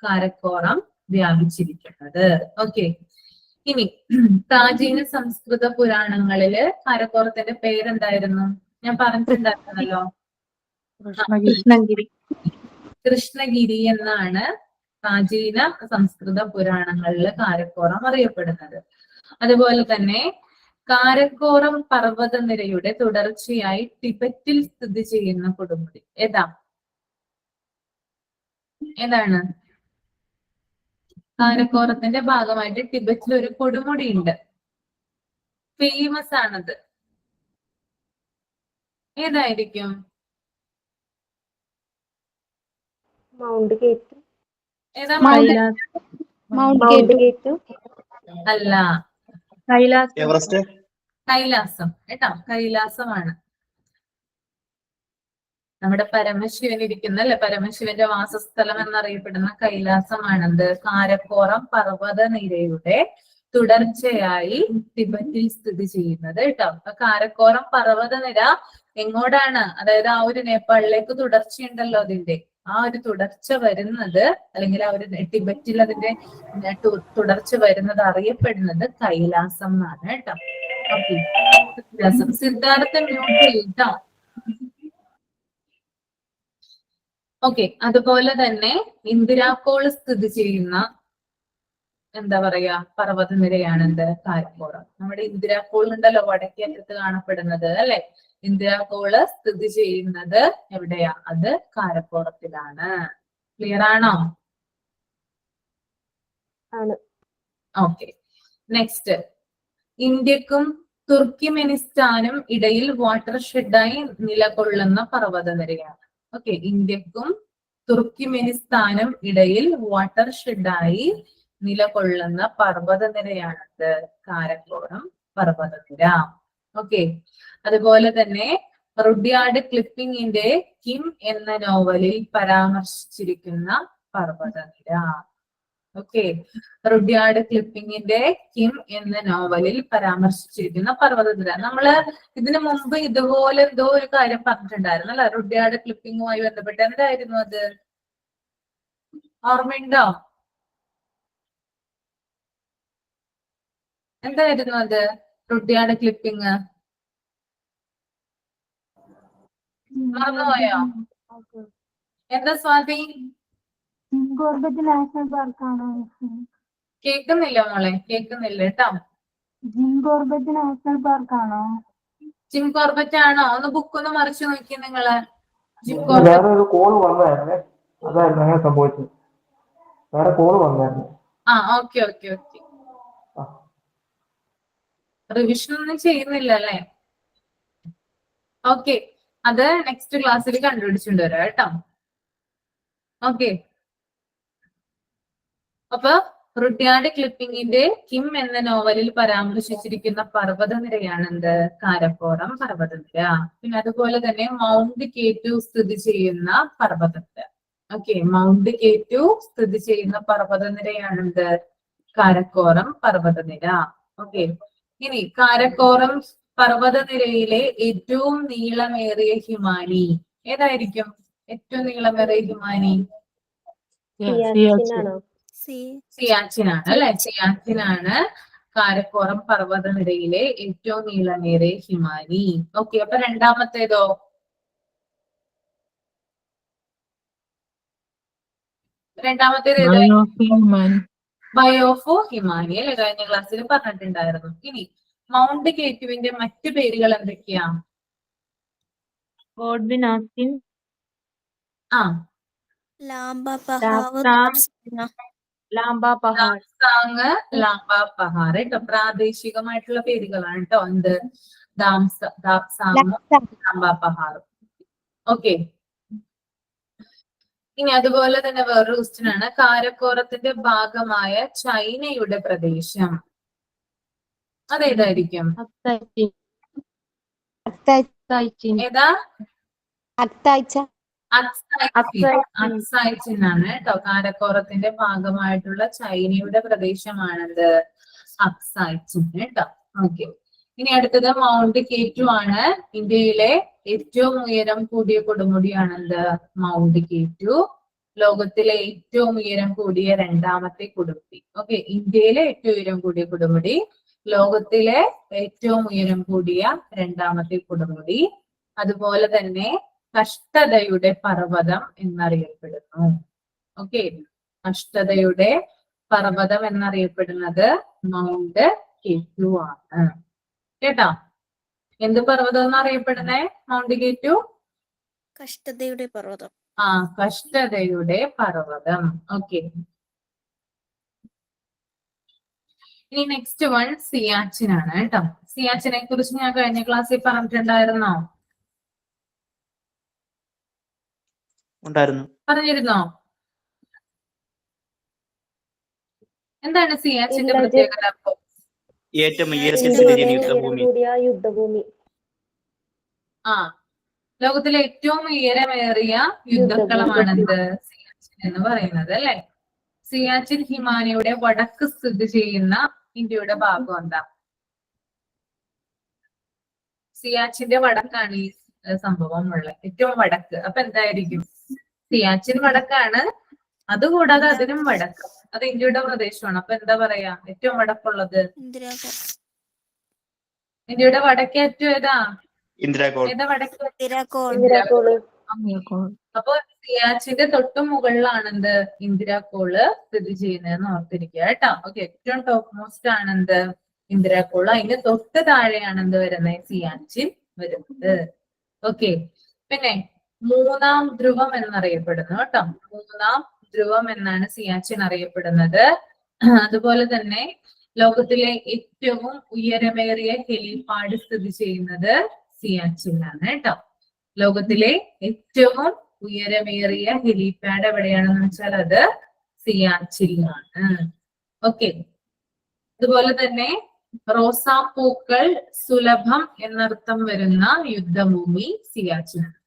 കാരക്കോറം വ്യാപിച്ചിരിക്കുന്നത്. ഓക്കെ. ഇനി പ്രാചീന സംസ്കൃത പുരാണങ്ങളില് കാരക്കോറത്തിന്റെ പേരെന്തായിരുന്നു? ഞാൻ പറഞ്ഞിട്ടുണ്ടായിരുന്നല്ലോ. കൃഷ്ണഗിരി. കൃഷ്ണഗിരി എന്നാണ് പ്രാചീന സംസ്കൃത പുരാണങ്ങളിൽ കാരക്കോറം അറിയപ്പെടുന്നത്. അതുപോലെ തന്നെ കാരക്കോറം പർവ്വതനിരയുടെ തുടർച്ചയായി ടിബറ്റിൽ സ്ഥിതി ചെയ്യുന്ന കൊടുമുടി ഏതാണ്? കാരക്കോറത്തിന്റെ ഭാഗമായിട്ട് ടിബറ്റിൽ ഒരു കൊടുമുടി ഉണ്ട്, ഫേമസ് ആണത്. ഏതായിരിക്കും? മൗണ്ട് കേറ്റു. ഏതാ? മൗണ്ട് മൗണ്ട് കേട്ടു. കേറ്റു. അല്ല, എവറസ്റ്റ്. കൈലാസം കേട്ടോ, കൈലാസമാണ്. നമ്മുടെ പരമശിവൻ ഇരിക്കുന്ന അല്ലെ, പരമശിവന്റെ വാസസ്ഥലം എന്നറിയപ്പെടുന്ന കൈലാസമാണത്. കാരക്കോറം പർവ്വതനിരയുടെ തുടർച്ചയായി ടിബറ്റിൽ സ്ഥിതി ചെയ്യുന്നത് കേട്ടോ. അപ്പൊ കാരക്കോറം പർവ്വതനിര എങ്ങോട്ടാണ്? അതായത് ആ ഒരു നേപ്പാളിലേക്ക് തുടർച്ചയുണ്ടല്ലോ അതിന്റെ, ആ ഒരു തുടർച്ച വരുന്നത്, അല്ലെങ്കിൽ ആ ഒരു ടിബറ്റിൽ അതിന്റെ തുടർച്ച വരുന്നത് അറിയപ്പെടുന്നത് കൈലാസം എന്നാണ് കേട്ടോ. ഓക്കെ, സിദ്ധാർത്ഥൻ മ്യൂട്ട് ചെയ്ട്ടോ. ഓക്കെ, അതുപോലെ തന്നെ ഇന്ദിരാക്കോൾ സ്ഥിതി ചെയ്യുന്ന എന്താ പറയാ പർവ്വതനിരയാണ് എന്ത്? കാരക്കോറം. നമ്മുടെ ഇന്ദിരാക്കോൾ ഉണ്ടല്ലോ വടക്കേറ്റത്ത് കാണപ്പെടുന്നത് അല്ലെ, ഇന്ദിരാക്കോള് സ്ഥിതി ചെയ്യുന്നത് എവിടെയാ? അത് കാരക്കോറത്തിലാണ്. ക്ലിയർ ആണോ? ആണ്. Okay, next. ഇന്ത്യക്കും തുർക്കിമെനിസ്ഥാനും ഇടയിൽ വാട്ടർ ഷെഡായി നിലകൊള്ളുന്ന പർവ്വതനിരയാണ്. ഓക്കെ, ഇന്ത്യക്കും തുർക്കിമെനിസ്ഥാനും ഇടയിൽ വാട്ടർ ഷെഡായി നിലകൊള്ളുന്ന പർവ്വതനിരയാണത് കാരക്കോറം പർവ്വതനിര. ഓക്കെ, അതുപോലെ തന്നെ റുഡ്യാർഡ് ക്ലിപ്പിങ്ങിന്റെ കിം എന്ന നോവലിൽ പരാമർശിച്ചിരിക്കുന്ന പർവ്വതനിര. ഓക്കെ, റുഡ്യാർഡ് ക്ലിപ്പിങ്ങിന്റെ കിം എന്ന നോവലിൽ പരാമർശിച്ചിരിക്കുന്ന പർവ്വതനിര. നമ്മള് ഇതിനു മുമ്പ് ഇതുപോലെ എന്തോ ഒരു കാര്യം പറഞ്ഞിട്ടുണ്ടായിരുന്നു അല്ലെ, റുഡ്യാർഡ് ക്ലിപ്പിങ്ങുമായി ബന്ധപ്പെട്ട്. എന്തായിരുന്നു അത്? ഓർമ്മയുണ്ടോ? എന്തായിരുന്നു അത്? റുഡ്യാർഡ് ക്ലിപ്പിംഗ് മറന്നുപോയോ? എന്താ സ്വാതി? നാഷണൽ പാർക്കാണോ? കേൾക്കുന്നില്ല മോളെ, കേൾക്കുന്നില്ല കേട്ടോ. ജിം കോർബറ്റ് നാഷണൽ പാർക്കാണോ? ജിം കോർബറ്റ് ആണോ? ഒന്ന് ബുക്കൊന്ന് മറിച്ച് നോക്കി നിങ്ങള്. ജിം വേറെ കോർബറ്റ്. ഒരു കോള് വന്നായിരുന്നേ, അതായിരുന്നു അങ്ങനെ സംഭവിച്ചത്. വേറെ കോള് വന്നായിരുന്നു. ആ, ഓക്കെ ഓക്കെ ഓക്കെ. റിവിഷൻ ഒന്നും ചെയ്യുന്നില്ല അല്ലേ? ഓക്കെ, അത് നെക്സ്റ്റ് ക്ലാസ്സിൽ കണ്ടുപിടിച്ചുകൊണ്ട് വരാം കേട്ടോ. ഓക്കെ, അപ്പൊ റുഡ്യാർഡ് ക്ലിപ്പിങ്ങിന്റെ കിം എന്ന നോവലിൽ പരാമർശിച്ചിരിക്കുന്ന പർവ്വതനിരയാണ് എന്ത്? കാരക്കോറം പർവ്വതനിര. പിന്നെ അതുപോലെ തന്നെ മൗണ്ട് കേറ്റു സ്ഥിതി ചെയ്യുന്ന പർവ്വതനിര. ഓക്കെ, മൗണ്ട് കേറ്റു സ്ഥിതി ചെയ്യുന്ന പർവ്വതനിരയാണ് എന്ത്? കാരക്കോറം പർവ്വതനിര. ഓക്കെ, ഇനി കാരക്കോറം പർവ്വതനിരയിലെ ഏറ്റവും നീളമേറിയ ഹിമാനി ഏതായിരിക്കും? ഏറ്റവും നീളമേറിയ ഹിമാനി സിയാച്ചിനാണോ? സിയാച്ചിനാണ് അല്ലെ, സിയാച്ചിനാണ് കാരക്കോറം പർവ്വതനിരയിലെ ഏറ്റവും നീളമേറിയ ഹിമാനി. ഓക്കെ, അപ്പൊ രണ്ടാമത്തേതോ? രണ്ടാമത്തേത് ബൈ ഓഫ് ഹിമാനി അല്ലെ, കഴിഞ്ഞ ക്ലാസ്സിൽ പറഞ്ഞിട്ടുണ്ടായിരുന്നു. ഇനി മൗണ്ട് കേറ്റുവിന്റെ മറ്റു പേരുകൾ എന്തൊക്കെയാ? ആ, ദാംസാങ്, ലാംബ പഹാർ കേട്ടോ. പ്രാദേശികമായിട്ടുള്ള പേരുകളാണ് കേട്ടോ. എന്ത്? ദാംസാങ്, ലാംബ പഹാർ. ഓക്കെ, ഇനി അതുപോലെ തന്നെ വേറൊരു ക്വസ്റ്റ്യൻ ആണ്. കാരക്കോറത്തിന്റെ ഭാഗമായ ചൈനയുടെ പ്രദേശം അതേതായിരിക്കും? ഏതാ? അക്സൈച്ചിൻ ആണ് കേട്ടോ. കാരക്കോറത്തിന്റെ ഭാഗമായിട്ടുള്ള ചൈനയുടെ പ്രദേശമാണത് അക്സൈച്ചിൻ കേട്ടോ. ഓക്കെ, ഇനി അടുത്തത് മൗണ്ട് കേറ്റു ആണ്. ഇന്ത്യയിലെ ഏറ്റവും ഉയരം കൂടിയ കൊടുമുടിയാണെന്ത്? മൗണ്ട് കേറ്റു. ലോകത്തിലെ ഏറ്റവും ഉയരം കൂടിയ രണ്ടാമത്തെ കൊടുമുടി. ഓക്കെ, ഇന്ത്യയിലെ ഏറ്റവും ഉയരം കൂടിയ കൊടുമുടി, ലോകത്തിലെ ഏറ്റവും ഉയരം കൂടിയ രണ്ടാമത്തെ കൊടുമുടി. അതുപോലെ തന്നെ കഷ്ടതയുടെ പർവ്വതം എന്നറിയപ്പെടുന്നു. ഓക്കെ, കഷ്ടതയുടെ പർവ്വതം എന്നറിയപ്പെടുന്നത് മൗണ്ട് കെറ്റു ആണ്. കേട്ടോ, എന്ത് പർവ്വതം എന്നറിയപ്പെടുന്നേ? Mount K two. കഷ്ടതയുടെ പർവ്വതം. ആ, കഷ്ടതയുടെ പർവ്വതം. ഓക്കെ, ഇനി നെക്സ്റ്റ് വൺ സിയാച്ചിൻ ആണ് കേട്ടോ. സിയാച്ചിനെ കുറിച്ച് ഞാൻ കഴിഞ്ഞ ക്ലാസ്സിൽ പറഞ്ഞിട്ടുണ്ടായിരുന്നോ? ഉണ്ടായിരുന്നു. പറഞ്ഞിരുന്നോ? എന്താണ് സിയാച്ചിന്റെ ഇല്ല, പ്രത്യേകത? ഏറ്റവും ഉയരത്തിൽ സിയാച്ചിന്റെ സ്ഥിതി ചെയ്യുന്ന പർവ്വതം. യുദ്ധഭൂമി. കൂടിയ യുദ്ധഭൂമി. ആ, ലോകത്തിലെ ഏറ്റവും ഉയരമേറിയ യുദ്ധക്കളമാണെന്ത്? സിയാച്ചിൻ എന്ന് പറയുന്നത് അല്ലെ. സിയാച്ചിൻ ഹിമാലയയുടെ വടക്ക് സ്ഥിതി ചെയ്യുന്ന ഇന്ത്യയുടെ ഭാഗം എന്താ? സിയാച്ചിന്റെ വടക്കാണ് ഈ സംഭവം ഉള്ളത്, ഏറ്റവും വടക്ക്. അപ്പൊ എന്തായിരിക്കും? സിയാച്ചിൻ വടക്കാണ്, അതുകൂടാതെ അതിനും വടക്ക്. അത് ഇന്ത്യയുടെ പ്രദേശമാണ്. അപ്പൊ എന്താ പറയാ ഏറ്റവും വടക്കുള്ളത്? ഇന്ത്യയുടെ വടക്കേ അറ്റം ഏതാ? ഇന്ദിരാകോൾ. ഏതാ വടക്ക്? ഇന്ദിരാകോള്. അപ്പൊ സിയാച്ചിന്റെ തൊട്ടു മുകളിലാണെന്ത്? ഇന്ദിരാകോള് സ്ഥിതി ചെയ്യുന്നതെന്ന് ഓർത്തിരിക്കുക കേട്ടോ. ഓക്കെ, ഏറ്റവും ടോപ്പ് മോസ്റ്റ് ആണെന്ത്? ഇന്ദിരാകോള്. അതിന്റെ തൊട്ട് താഴെയാണ് എന്ത് വരുന്നത്? സിയാച്ചിൻ വരുന്നത്. ഓക്കെ, പിന്നെ മൂന്നാം ധ്രുവം എന്നറിയപ്പെടുന്നു കേട്ടോ. മൂന്നാം ധ്രുവം എന്നാണ് സിയാച്ചിൻ അറിയപ്പെടുന്നത്. അതുപോലെ തന്നെ ലോകത്തിലെ ഏറ്റവും ഉയരമേറിയ ഹെലിപാഡ് സ്ഥിതി ചെയ്യുന്നത് സിയാച്ചിനിലാണ് കേട്ടോ. ലോകത്തിലെ ഏറ്റവും ഉയരമേറിയ ഹെലിപാഡ് എവിടെയാണെന്ന് വെച്ചാൽ അത് സിയാച്ചിനിലാണ്. ഓക്കെ, അതുപോലെ തന്നെ റോസാപ്പൂക്കൾ സുലഭം എന്നർത്ഥം വരുന്ന യുദ്ധഭൂമി സിയാച്ചിനാണ്.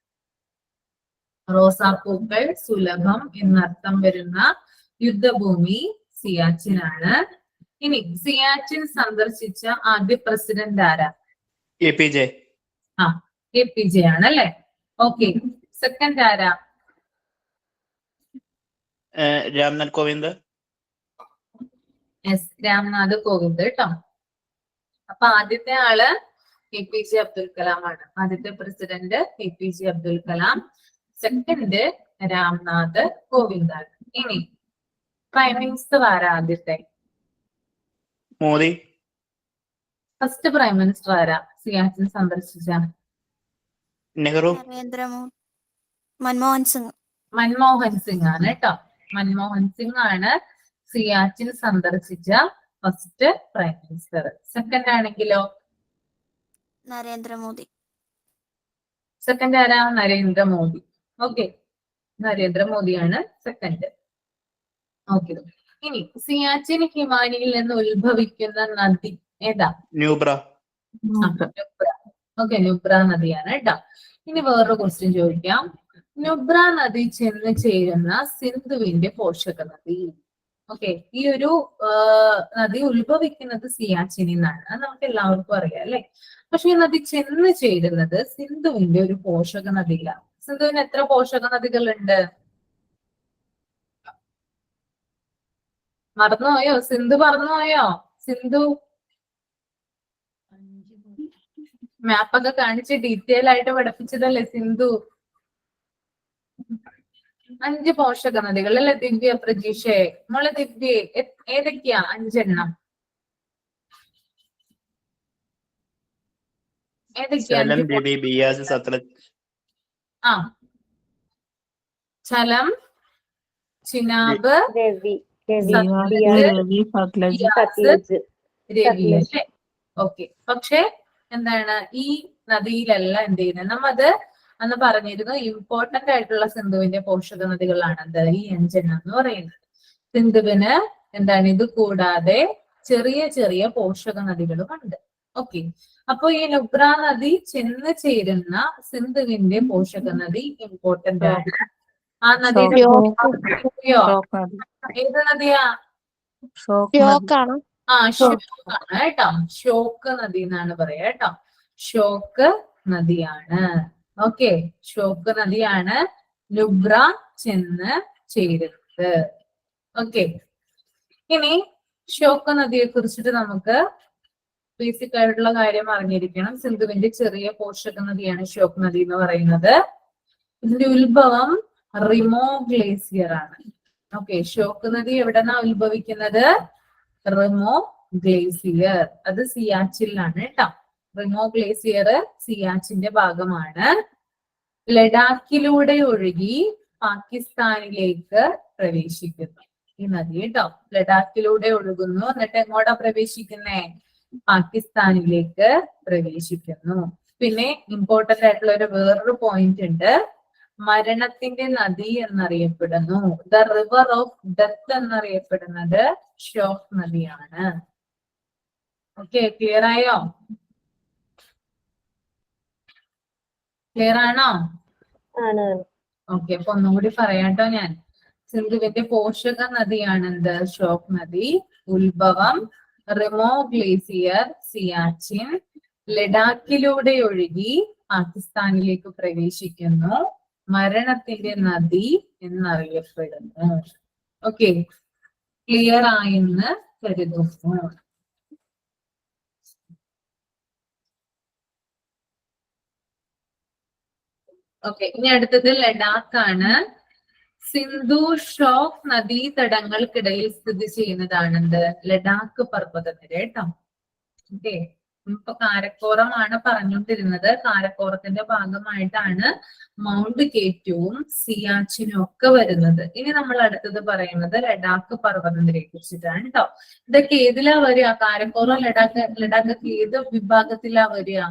റോസാപ്പൂക്കൾ സുലഭം എന്നർത്ഥം വരുന്ന യുദ്ധഭൂമി സിയാച്ചിനാണ്. ഇനി സിയാച്ചിൻ സന്ദർശിച്ച ആദ്യ പ്രസിഡന്റ് ആരാ? APJ. ആ, APJ ആണല്ലേ. ഓക്കെ, സെക്കൻഡ് ആരാ? രാംനാഥ് കോവിന്ദ്. എസ്, രാംനാഥ് കോവിന്ദ് കേട്ടോ. അപ്പൊ ആദ്യത്തെ ആള് APJ അബ്ദുൽ കലാം ആണ്. ആദ്യത്തെ president APJ Abdul Kalam. Second Ramnath Kovind ആണ്. ഇനി പ്രൈം മിനിസ്റ്റർ ആരാ ആദ്യത്തെ? മോദി. ഫസ്റ്റ് പ്രൈം മിനിസ്റ്റർ ആരാ സിയാച്ചിൻ സന്ദർശിച്ച? നെഹ്റു. മൻമോഹൻ സിംഗ്. മൻമോഹൻ സിംഗ് ആണ് കേട്ടോ. മൻമോഹൻ സിംഗ് ആണ് സിയാച്ചിൻ സന്ദർശിച്ച ഫസ്റ്റ് പ്രൈം മിനിസ്റ്റർ. സെക്കൻഡ് ആണെങ്കിലോ? നരേന്ദ്രമോദി. സെക്കൻഡ് ആരാ? നരേന്ദ്രമോദി. Okay, നരേന്ദ്രമോദിയാണ് second. ഓക്കെ, ഇനി സിയാച്ചിൻ ഹിമാനിയിൽ നിന്ന് ഉത്ഭവിക്കുന്ന നദി ഏതാ? ന്യൂബ്ര. നുബ്ര. ഓക്കെ, നുബ്ര നദിയാണ് കേട്ടോ. ഇനി വേറൊരു ക്വസ്റ്റ്യൻ ചോദിക്കാം. നുബ്ര നദി ചെന്ന് ചേരുന്ന സിന്ധുവിന്റെ പോഷക നദി. ഓക്കെ, ഈ ഒരു നദി ഉത്ഭവിക്കുന്നത് സിയാച്ചിനിൽ നിന്നാണ്. അത് നമുക്ക് എല്ലാവർക്കും അറിയാം അല്ലെ. പക്ഷെ ഈ നദി ചെന്ന് ചേരുന്നത് സിന്ധുവിന്റെ ഒരു പോഷക നദിയിലാണ്. സിന്ധുവിന് എത്ര പോഷക നദികളുണ്ട്? മറന്നുപോയോ? സിന്ധു മറന്നുപോയോ? സിന്ധു മാപ്പൊക്കെ കാണിച്ച് ഡീറ്റെയിൽ ആയിട്ട് പഠിപ്പിച്ചതല്ലേ സിന്ധു. 5 പോഷക നദികൾ അല്ലെ ദിവ്യ? പ്രജീഷേ, മോളെ ദിവ്യ, ഏതൊക്കെയാ 5 എണ്ണം? ഏതൊക്കെയാ? ചലം, രവി, ബിയാസ്, സത്ലജ്. ആ, ചലം, ചിനാബ്, രവി. സത്ലജ്, സത്ലജ്. രവി അല്ലേ? ഓക്കെ, പക്ഷെ എന്താണ് ഈ നദിയിലല്ല എന്ത് ചെയ്യുന്നത്? നമ്മത് അന്ന് പറഞ്ഞിരുന്നു ഇമ്പോർട്ടന്റ് ആയിട്ടുള്ള സിന്ധുവിന്റെ പോഷക നദികളാണ് എന്ത്? ഈ 5 എണ്ണം എന്ന് പറയുന്നത്. സിന്ധുവിന് എന്താണ് ഇത് കൂടാതെ ചെറിയ ചെറിയ പോഷക നദികളും ഉണ്ട്. ഓക്കെ, അപ്പൊ ഈ നുബ്ര നദി ചെന്ന് ചേരുന്ന സിന്ധുവിന്റെ പോഷക നദി ഇമ്പോർട്ടന്റ് ആണ്. ആ നദിയുടെ ഏത് നദിയാ? ആ, ഷോക്കാണ് കേട്ടോ. ഷോക്ക് നദി എന്നാണ് പറയാ കേട്ടോ. ഷോക്ക് നദിയാണ്. ഓക്കെ, ഷോക്ക് നദിയാണ് നുബ്ര ചെന്ന് ചേരുന്നത്. ഓക്കെ, ഇനി ഷോക്ക് നദിയെ കുറിച്ചിട്ട് നമുക്ക് ബേസിക് ആയിട്ടുള്ള കാര്യം അറിഞ്ഞിരിക്കണം. സിന്ധുവിന്റെ ചെറിയ പോഷക നദിയാണ് ഷ്യോക് നദി എന്ന് പറയുന്നത്. ഇതിന്റെ ഉത്ഭവം റിമോ ഗ്ലേസിയർ ആണ്. ഓക്കെ, ഷ്യോക് നദി എവിടെന്നാ ഉത്ഭവിക്കുന്നത്? റിമോ ഗ്ലേസിയർ, അത് സിയാച്ചിലാണ് കേട്ടോ. റിമോ ഗ്ലേസിയർ സിയാച്ചിന്റെ ഭാഗമാണ്. ലഡാക്കിലൂടെ ഒഴുകി പാകിസ്ഥാനിലേക്ക് പ്രവേശിക്കുന്നു ഈ നദി കേട്ടോ. ലഡാക്കിലൂടെ ഒഴുകുന്നു, എന്നിട്ട് എങ്ങോട്ടാ പ്രവേശിക്കുന്നേ? പാകിസ്ഥാനിലേക്ക് പ്രവേശിക്കുന്നു. പിന്നെ ഇമ്പോർട്ടന്റ് ആയിട്ടുള്ള വേറൊരു പോയിന്റ് ഉണ്ട്. മരണത്തിന്റെ നദി എന്നറിയപ്പെടുന്നു, ദ റിവർ ഓഫ് ഡെത്ത് എന്നറിയപ്പെടുന്നത് ഷ്യോക് നദിയാണ്. ഓക്കെ, ക്ലിയർ ആയോ? ക്ലിയർ ആണോ? ആണ്. ഓക്കെ, അപ്പൊ ഒന്നുകൂടി പറയാട്ടോ ഞാൻ. സിന്ധുവിന്റെ പോഷക നദിയാണെന്ത്? ഷ്യോക് നദി. ഉത്ഭവം റിമോ ഗ്ലേസിയർ സിയാച്ചിൻ. ലഡാക്കിലൂടെ ഒഴുകി പാകിസ്ഥാനിലേക്ക് പ്രവേശിക്കുന്നു. മരണത്തിന്റെ നദി എന്നറിയപ്പെടുന്നു. ഓക്കെ, ക്ലിയർ ആയെന്ന് കരുതുന്നു. ഓക്കെ, ഇനി അടുത്തത് ലഡാക്ക് ആണ്. സിന്ധു ഷ്യോക് നദീതടങ്ങൾക്കിടയിൽ സ്ഥിതി ചെയ്യുന്നതാണെന്ത്? ലഡാക്ക് പർവ്വതനിര കേട്ടോ. ഓക്കെ, ഇപ്പൊ കാരക്കോറമാണ് പറഞ്ഞുകൊണ്ടിരുന്നത്. കാരക്കോറത്തിന്റെ ഭാഗമായിട്ടാണ് മൗണ്ട് കേറ്റുവും സിയാച്ചിനും ഒക്കെ വരുന്നത്. ഇനി നമ്മൾ അടുത്തത് പറയുന്നത് ലഡാക്ക് പർവ്വതനിരയെ കുറിച്ചിട്ടാണ് കേട്ടോ. ഇതൊക്കെ ഏതിലാ വരിക? കാരക്കോറം ലഡാക്ക് ഏത് വിഭാഗത്തിലാ വരിക?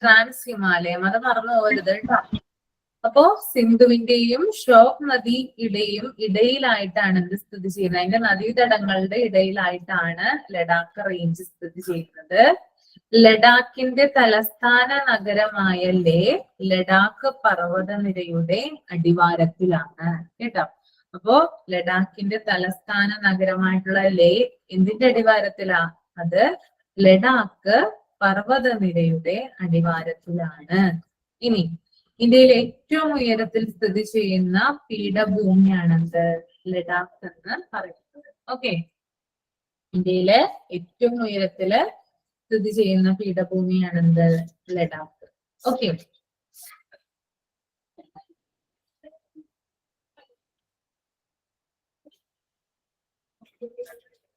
ട്രാൻസ് ഹിമാലയം. അത് മറന്നു പോകരുത് കേട്ടോ. അപ്പോ സിന്ധുവിന്റെയും ഷ്യോക് നദിയുടെയും ഇടയിലായിട്ടാണ് എന്ത് സ്ഥിതി ചെയ്യുന്നത്? അതിന്റെ നദീതടങ്ങളുടെ ഇടയിലായിട്ടാണ് ലഡാക്ക് റേഞ്ച് സ്ഥിതി ചെയ്യുന്നത്. ലഡാക്കിന്റെ തലസ്ഥാന നഗരമായ ലഡാക്ക് പർവ്വതനിരയുടെ അടിവാരത്തിലാണ് കേട്ടോ. അപ്പോ ലഡാക്കിന്റെ തലസ്ഥാന നഗരമായിട്ടുള്ള എന്തിന്റെ അടിവാരത്തിലാ? അത് ലഡാക്ക് പർവ്വതനിരയുടെ അടിവാരത്തിലാണ്. ഇനി ഇന്ത്യയിൽ ഏറ്റവും ഉയരത്തിൽ സ്ഥിതി ചെയ്യുന്ന പീഠഭൂമിയാണെന്ത്? ലഡാക്ക് എന്ന് പറയുന്നത്. ഓക്കെ, ഇന്ത്യയിലെ ഏറ്റവും ഉയരത്തില് സ്ഥിതി ചെയ്യുന്ന പീഠഭൂമിയാണെന്ത്? ലഡാക്ക്. ഓക്കെ,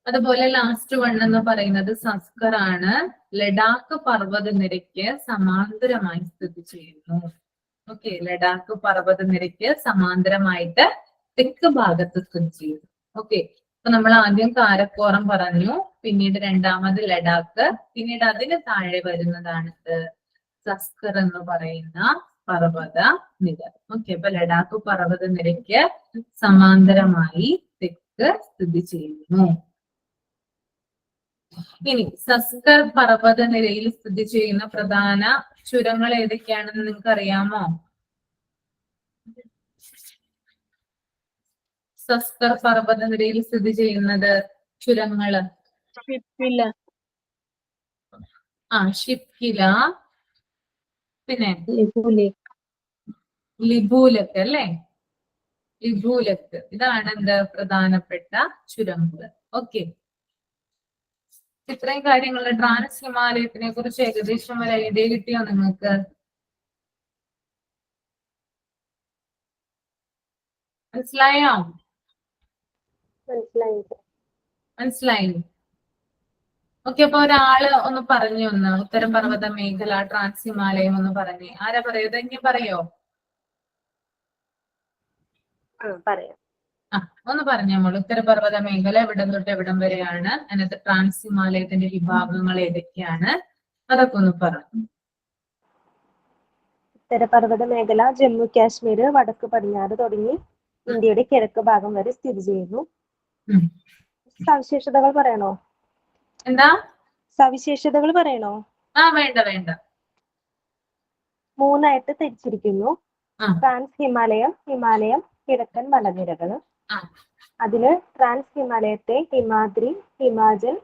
അതുപോലെ ലാസ്റ്റ് വൺ എന്ന് പറയുന്നത് സസ്കർ ആണ്. ലഡാക്ക് പർവ്വതനിരയ്ക്ക് സമാന്തരമായി സ്ഥിതി ചെയ്യുന്നു. ഓക്കെ, ലഡാക്ക് പർവ്വതനിരയ്ക്ക് സമാന്തരമായിട്ട് തെക്ക് ഭാഗത്ത് സ്ഥിതി ചെയ്യുന്നു. ഓക്കെ, അപ്പൊ നമ്മൾ ആദ്യം കാരക്കോറം പറഞ്ഞു, പിന്നീട് രണ്ടാമത് ലഡാക്ക്, പിന്നീട് അതിന് താഴെ വരുന്നതാണ് സസ്കർ എന്ന് പറയുന്ന പർവ്വത നിര. ഓക്കെ, അപ്പൊ ലഡാക്ക് പർവ്വതനിരയ്ക്ക് സമാന്തരമായി തെക്ക് സ്ഥിതി ചെയ്യുന്നു. ഇനി സസ്കർ പർവ്വതനിരയിൽ സ്ഥിതി ചെയ്യുന്ന പ്രധാന ചുരങ്ങൾ ഏതൊക്കെയാണെന്ന് നിങ്ങൾക്ക് അറിയാമോ? സസ്കർ പർവ്വതനിരയിൽ സ്ഥിതി ചെയ്യുന്നത് ചുരങ്ങള് ഷിപ്കില, പിന്നെ ലിബൂലക്ക് അല്ലെ? ലിബൂലക്ക്, ഇതാണ് എന്ത് പ്രധാനപ്പെട്ട ചുരങ്ങൾ. ഓക്കെ, ഇത്രയും കാര്യങ്ങൾ ട്രാൻസ് ഹിമാലയത്തിനെ കുറിച്ച് ഏകദേശം ഒരു ഐഡിയ കിട്ടിയോ നിങ്ങൾക്ക്? മനസ്സിലായോ? മനസ്സിലായി. ഓക്കെ, അപ്പൊ ഒരാള് ഒന്ന് പറഞ്ഞു ഒന്ന് ഉത്തരപർവ്വത മേഖല ട്രാൻസ് ഹിമാലയം ഒന്ന് പറഞ്ഞേ. ആരാ പറയോ? ഇതെങ്ങനെ പറയോ? പറയാം. ഒന്ന് പറഞ്ഞു നമ്മൾ ഉത്തരപർവ്വത മേഖല എവിടം തൊട്ട് എവിടം വരെയാണ്, അതിനകത്ത് ട്രാൻസ് ഹിമാലയത്തിന്റെ വിഭാഗങ്ങൾ ഏതൊക്കെയാണ്, അതൊക്കെ ഒന്ന് പറഞ്ഞു. ഉത്തരപർവ്വത മേഖല ജമ്മു കാശ്മീർ വടക്ക് പടിഞ്ഞാറ് തുടങ്ങി ഇന്ത്യയുടെ കിഴക്ക് ഭാഗം വരെ സ്ഥിതി ചെയ്യുന്നു. സവിശേഷതകൾ പറയണോ? എന്താ സവിശേഷതകൾ പറയണോ? വേണ്ട വേണ്ട. 3 തിരിച്ചിരിക്കുന്നു. ട്രാൻസ് ഹിമാലയം, ഹിമാലയം, കിഴക്കൻ മലനിരകൾ. അതില് ട്രാൻസ് ഹിമാലയത്തെ ഹിമാദ്രി, ഹിമാചൽ,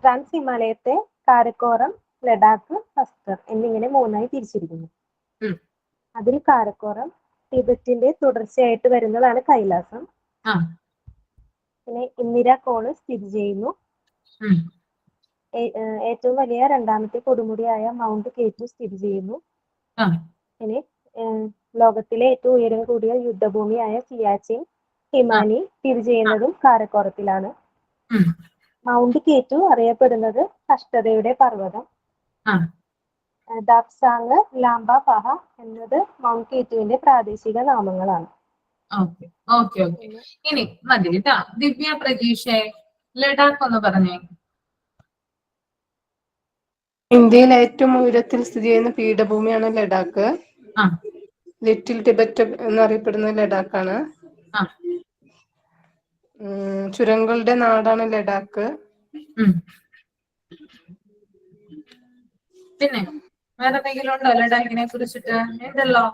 ട്രാൻസ് ഹിമാലയത്തെ കാരക്കോറം, ലഡാക്ക്, സസ്കർ എന്നിങ്ങനെ 3 തിരിച്ചിരിക്കുന്നു. അതിൽ കാരക്കോറം ടിബറ്റിന്റെ തുടർച്ചയായിട്ട് വരുന്നതാണ് കൈലാസം. പിന്നെ ഇന്ദിരാകോണ് സ്ഥിതി ചെയ്യുന്നു. ഉം. ഏറ്റവും വലിയ രണ്ടാമത്തെ കൊടുമുടിയായ മൗണ്ട് കേറ്റു സ്ഥിതി ചെയ്യുന്നു. ആ. ഇനി ലോകത്തിലെ ഏറ്റവും ഉയരം കൂടിയ യുദ്ധഭൂമിയായ സിയാച്ചിൻ ഹിമാനി സ്ഥിതി ചെയ്യുന്നതും കാരക്കോറത്തിലാണ്. ഉം. മൗണ്ട് കേറ്റു അറിയപ്പെടുന്നത് കഷ്ടതയുടെ പർവ്വതം. ആ. ദാപ്സാങ്, ലാംബ പഹ എന്നത് മൗണ്ട് കേറ്റുവിന്റെ പ്രാദേശിക നാമങ്ങളാണ്. Okay okay okay. ഇനി മതി കേട്ടാ. ദിവ്യ പ്രതീക്ഷേ, ലഡാക്ക് ഒന്ന് പറഞ്ഞേ. ഇന്ത്യയിൽ ഏറ്റവും ഉയരത്തിൽ സ്ഥിതി ചെയ്യുന്ന പീഠഭൂമിയാണ് ലഡാക്ക്. ആ. ലിറ്റിൽ ടിബറ്റ് എന്നറിയപ്പെടുന്ന ലഡാക്കാണ്. ആ. ചുരങ്ങളുടെ നാടാണ് ലഡാക്ക്. ഉം. പിന്നെ വേറെ എന്തെങ്കിലും ഉണ്ടോ ലഡാക്കിനെ കുറിച്ചിട്ട്? ഉണ്ടല്ലോ.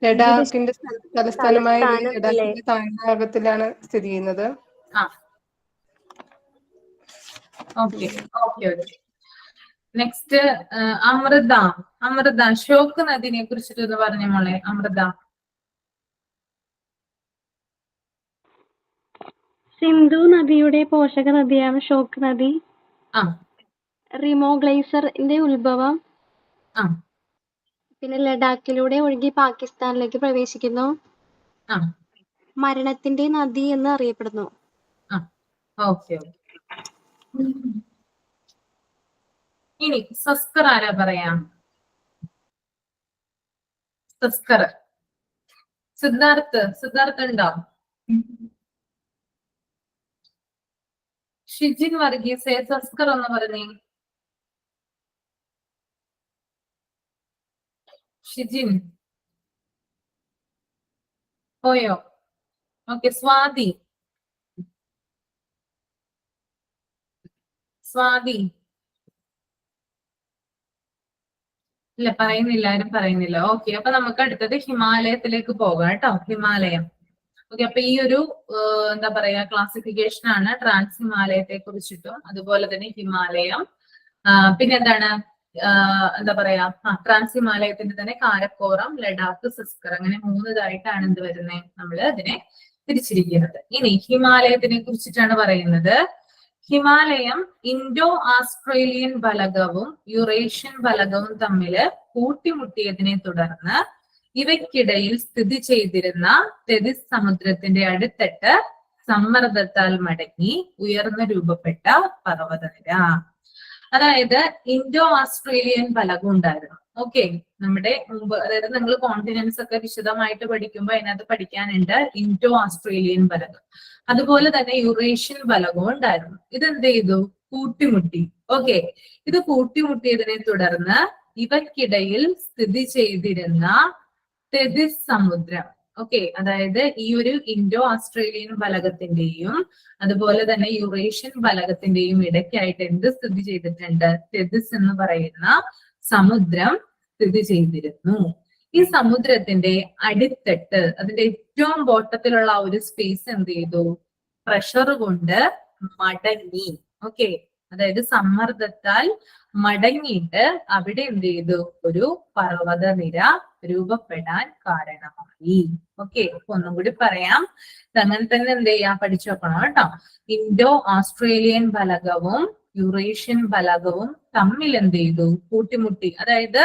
ലഡാക്കിന്റെ തലസ്ഥാനമായ തലസ്ഥാനം അല്ലേ? ലഡാക്കിന്റെ താഴ്ഭാഗത്തിലാണ് സ്ഥിതി ചെയ്യുന്നത്. ആ. Okay okay okay. Next Amrita. Amrita, Shyok നദിനെ കുറിച്ചിട്ട് ഒന്ന് പറഞ്ഞ മോളെ. അമൃത. സിന്ധു നദിയുടെ പോഷക നദിയാണ് ഷോക്ക് നദി. ആ. റിമോ ഗ്ലേസറിന്റെ ഉത്ഭവം. ആ. പിന്നെ ലഡാക്കിലൂടെ ഒഴുകി പാകിസ്ഥാനിലേക്ക് പ്രവേശിക്കുന്നു. ആ. മരണത്തിന്റെ നദി എന്ന് അറിയപ്പെടുന്നു. ആ. Okay okay. ഇനി സസ്കർ ആരാ പറയാം? സസ്കർ. സിദ്ധാർത്ഥ് ഉണ്ടോ? ഷിജിൻ വർഗീസ് സസ്കർ എന്ന് പറഞ്ഞേ. ഷിജിൻ പോയോ? ഓക്കെ. സ്വാതി. ഇല്ല, പറയുന്നില്ല, ആരും പറയുന്നില്ല. ഓക്കെ, അപ്പൊ നമുക്ക് അടുത്തത് ഹിമാലയത്തിലേക്ക് പോകാം കേട്ടോ. ഹിമാലയം. ഓക്കെ, അപ്പൊ ഈ ഒരു എന്താ പറയാ ക്ലാസിഫിക്കേഷൻ ആണ് ട്രാൻസ് ഹിമാലയത്തെ കുറിച്ചിട്ടും അതുപോലെ തന്നെ ഹിമാലയം. പിന്നെ എന്താണ് എന്താ പറയാ ട്രാൻസ് ഹിമാലയത്തിന്റെ തന്നെ കാരക്കോറം, ലഡാക്ക്, സസ്കർ, അങ്ങനെ 3 ഇതായിട്ടാണ് എന്ത് വരുന്നത്, നമ്മൾ അതിനെ തിരിച്ചിരിക്കുന്നത്. ഇനി ഹിമാലയത്തിനെ കുറിച്ചിട്ടാണ് പറയുന്നത്. ഹിമാലയം ഇൻഡോ ആസ്ട്രേലിയൻ ഫലകവും യുറേഷ്യൻ ഫലകവും തമ്മിൽ കൂട്ടിമുട്ടിയതിനെ തുടർന്ന് ഇവയ്ക്കിടയിൽ സ്ഥിതി ചെയ്തിരുന്ന തെതിസ് സമുദ്രത്തിന്റെ അടിത്തട്ട് സമ്മർദ്ദത്താൽ മടങ്ങി ഉയർന്നു രൂപപ്പെട്ട പർവ്വതനിര. അതായത് ഇൻഡോ ആസ്ട്രേലിയൻ ഫലകം ഉണ്ടായിരുന്നു. ഓക്കെ, നമ്മുടെ മുമ്പ്, അതായത് നിങ്ങൾ കോണ്ടിനെന്റ്സ് ഒക്കെ വിശദമായിട്ട് പഠിക്കുമ്പോൾ അതിനകത്ത് പഠിക്കാനുണ്ട് ഇൻഡോ ആസ്ട്രേലിയൻ ഫലകം. അതുപോലെ തന്നെ യുറേഷ്യൻ ഫലകവും ഉണ്ടായിരുന്നു. ഇതെന്ത് ചെയ്തു? കൂട്ടിമുട്ടി. ഓക്കെ, ഇത് കൂട്ടിമുട്ടിയതിനെ തുടർന്ന് ഇവയ്ക്കിടയിൽ സ്ഥിതി ചെയ്തിരുന്ന തെതിസ് സമുദ്രം, ഓക്കെ, അതായത് ഈ ഒരു ഇൻഡോ ആസ്ട്രേലിയൻ ഫലകത്തിന്റെയും അതുപോലെ തന്നെ യുറേഷ്യൻ ഫലകത്തിന്റെയും ഇടയ്ക്കായിട്ട് എന്ത് സ്ഥിതി ചെയ്തിട്ടുണ്ട്? തെതിസ് എന്ന് പറയുന്ന സമുദ്രം സ്ഥിതി ചെയ്തിരുന്നു. ഈ സമുദ്രത്തിന്റെ അടിത്തട്ട്, അതിന്റെ ഏറ്റവും ബോട്ടത്തിലുള്ള ആ ഒരു സ്പേസ് എന്ത് ചെയ്തു? പ്രഷർ കൊണ്ട് മടങ്ങി. ഓക്കെ, അതായത് സമ്മർദ്ദത്താൽ മടങ്ങിയിട്ട് അവിടെ എന്ത് ചെയ്തു? ഒരു പർവ്വതനിര രൂപപ്പെടാൻ കാരണമായി. ഓക്കെ, ഒന്നും കൂടി പറയാം, അങ്ങനെ തന്നെ എന്ത് ചെയ്യാം, പഠിച്ചു വെക്കണം കേട്ടോ. ഇൻഡോ ആസ്ട്രേലിയൻ ഫലകവും യുറേഷ്യൻ ഫലകവും തമ്മിൽ എന്ത് ചെയ്തു? കൂട്ടിമുട്ടി. അതായത്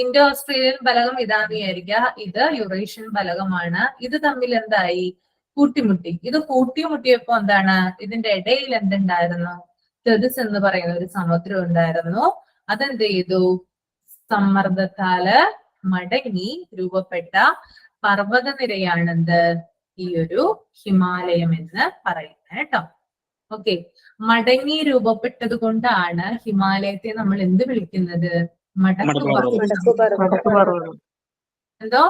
ഇൻഡോ ആസ്ട്രേലിയൻ ഫലകം ഇതാന്ന് വിചാരിക്കുക, ഇത് യുറേഷ്യൻ ഫലകമാണ്. ഇത് തമ്മിൽ എന്തായി? കൂട്ടിമുട്ടി. ഇത് കൂട്ടിമുട്ടിയപ്പോ എന്താണ്? ഇതിന്റെ ഇടയിൽ എന്തുണ്ടായിരുന്നു? തെതിസ് എന്ന് പറയുന്ന ഒരു സമുദ്രം ഉണ്ടായിരുന്നു. അതെന്ത് ചെയ്തു? സമ്മർദ്ദത്താല് മടങ്ങി രൂപപ്പെട്ട പർവ്വതനിരയാണെന്ത്? ഈ ഒരു ഹിമാലയം എന്ന് പറയുന്നത് കേട്ടോ. ഓക്കെ, മടങ്ങി രൂപപ്പെട്ടത് കൊണ്ടാണ് ഹിമാലയത്തെ നമ്മൾ എന്ത് വിളിക്കുന്നത്? മടക്കു പർവ്വതം. എന്തോ?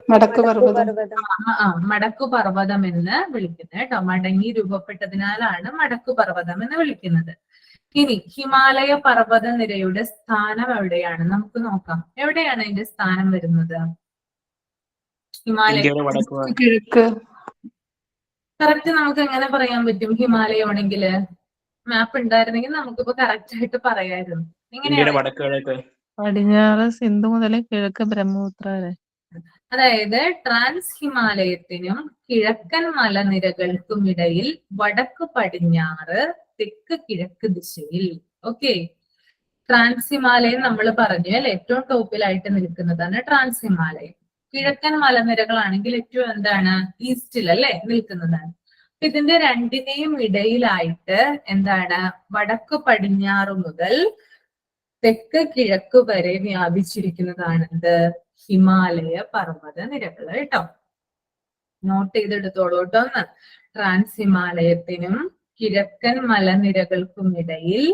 മടക്കു പർവ്വതം എന്ന് വിളിക്കുന്നത് കേട്ടോ. മടങ്ങി രൂപപ്പെട്ടതിനാലാണ് മടക്കു പർവ്വതം എന്ന് വിളിക്കുന്നത്. ഇനി ഹിമാലയ പർവ്വത നിരയുടെ സ്ഥാനം എവിടെയാണ്? നമുക്ക് നോക്കാം. എവിടെയാണ് അതിന്റെ സ്ഥാനം വരുന്നത്? ഹിമാലയ കിഴക്ക്. കറക്റ്റ് നമുക്ക് എങ്ങനെ പറയാൻ പറ്റും? ഹിമാലയം ആണെങ്കില് മാപ്പ് ഉണ്ടായിരുന്നെങ്കിൽ നമുക്കിപ്പോ കറക്റ്റ് ആയിട്ട് പറയായിരുന്നു. എങ്ങനെയാണ്? വടക്ക് കിഴക്ക്. പടിഞ്ഞാറ് സിന്ധു മുതൽ കിഴക്ക് ബ്രഹ്മപുത്ര വരെ. അതായത് ട്രാൻസ് ഹിമാലയത്തിനും കിഴക്കൻ മലനിരകൾക്കും ഇടയിൽ വടക്ക് പടിഞ്ഞാറ് തെക്ക് കിഴക്ക് ദിശയിൽ. ഓക്കെ, ട്രാൻസ് ഹിമാലയം നമ്മൾ പറഞ്ഞു അല്ലെ, ഏറ്റവും ടോപ്പിലായിട്ട് നിൽക്കുന്നതാണ് ട്രാൻസ് ഹിമാലയം. കിഴക്കൻ മലനിരകളാണെങ്കിൽ ഏറ്റവും എന്താണ് ഈസ്റ്റിൽ അല്ലെ നിൽക്കുന്നതാണ്. ഇതിന്റെ രണ്ടിനെയും ഇടയിലായിട്ട് എന്താണ് വടക്ക് പടിഞ്ഞാറ് മുതൽ തെക്ക് കിഴക്ക് വരെ വ്യാപിച്ചിരിക്കുന്നതാണ് ഇത് ഹിമാലയ പർവ്വത നിരകൾ കേട്ടോ. നോട്ട് ചെയ്തെടുത്തോളൂ കേട്ടോ. ഒന്ന്, ട്രാൻസ് ഹിമാലയത്തിനും കിഴക്കൻ മലനിരകൾക്കും ഇടയിൽ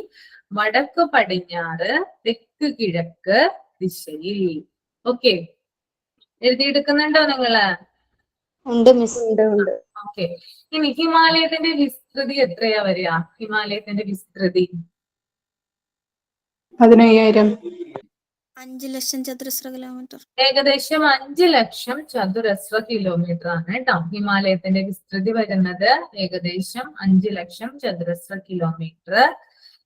വടക്ക് പടിഞ്ഞാറ് തെക്ക് കിഴക്ക് ദിശയിൽ. ഓക്കെ, എഴുതിയെടുക്കുന്നുണ്ടോ നിങ്ങള്? ഉണ്ട് മിസ്. ഉണ്ട്. ഓക്കെ, ഇനി ഹിമാലയത്തിന്റെ വിസ്തൃതി എത്രയാ വരിക? ഹിമാലയത്തിന്റെ വിസ്തൃതി 15,000. 5 ലക്ഷം ചതുരശ്ര കിലോമീറ്റർ. ഏകദേശം 5 ലക്ഷം ചതുരശ്ര കിലോമീറ്റർ ആണ് കേട്ടോ. ഹിമാലയത്തിന്റെ വിസ്തൃതി വരുന്നത് ഏകദേശം 5 ലക്ഷം ചതുരശ്ര കിലോമീറ്റർ.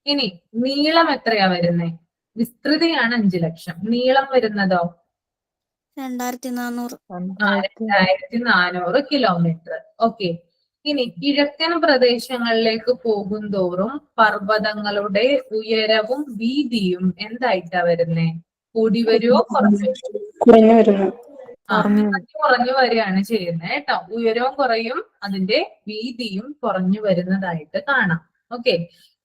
ഇനി നീളം എത്രയാ വരുന്നത്? വിസ്തൃതിയാണ് 5 ലക്ഷം, നീളം വരുന്നതോ 2400. 2400 കിലോമീറ്റർ. ഓക്കെ, ഇനി കിഴക്കൻ പ്രദേശങ്ങളിലേക്ക് പോകും തോറും പർവ്വതങ്ങളുടെ ഉയരവും വീതിയും എന്തായിട്ടാ വരുന്നേ? കൂടി വരുവോ കുറഞ്ഞു? കുറഞ്ഞു വരുന്നു. കുറഞ്ഞു വരികയാണ് ചെയ്യുന്നത് കേട്ടോ. ഉയരവും കുറയും, അതിന്റെ വീതിയും കുറഞ്ഞു വരുന്നതായിട്ട് കാണാം. ഓക്കെ,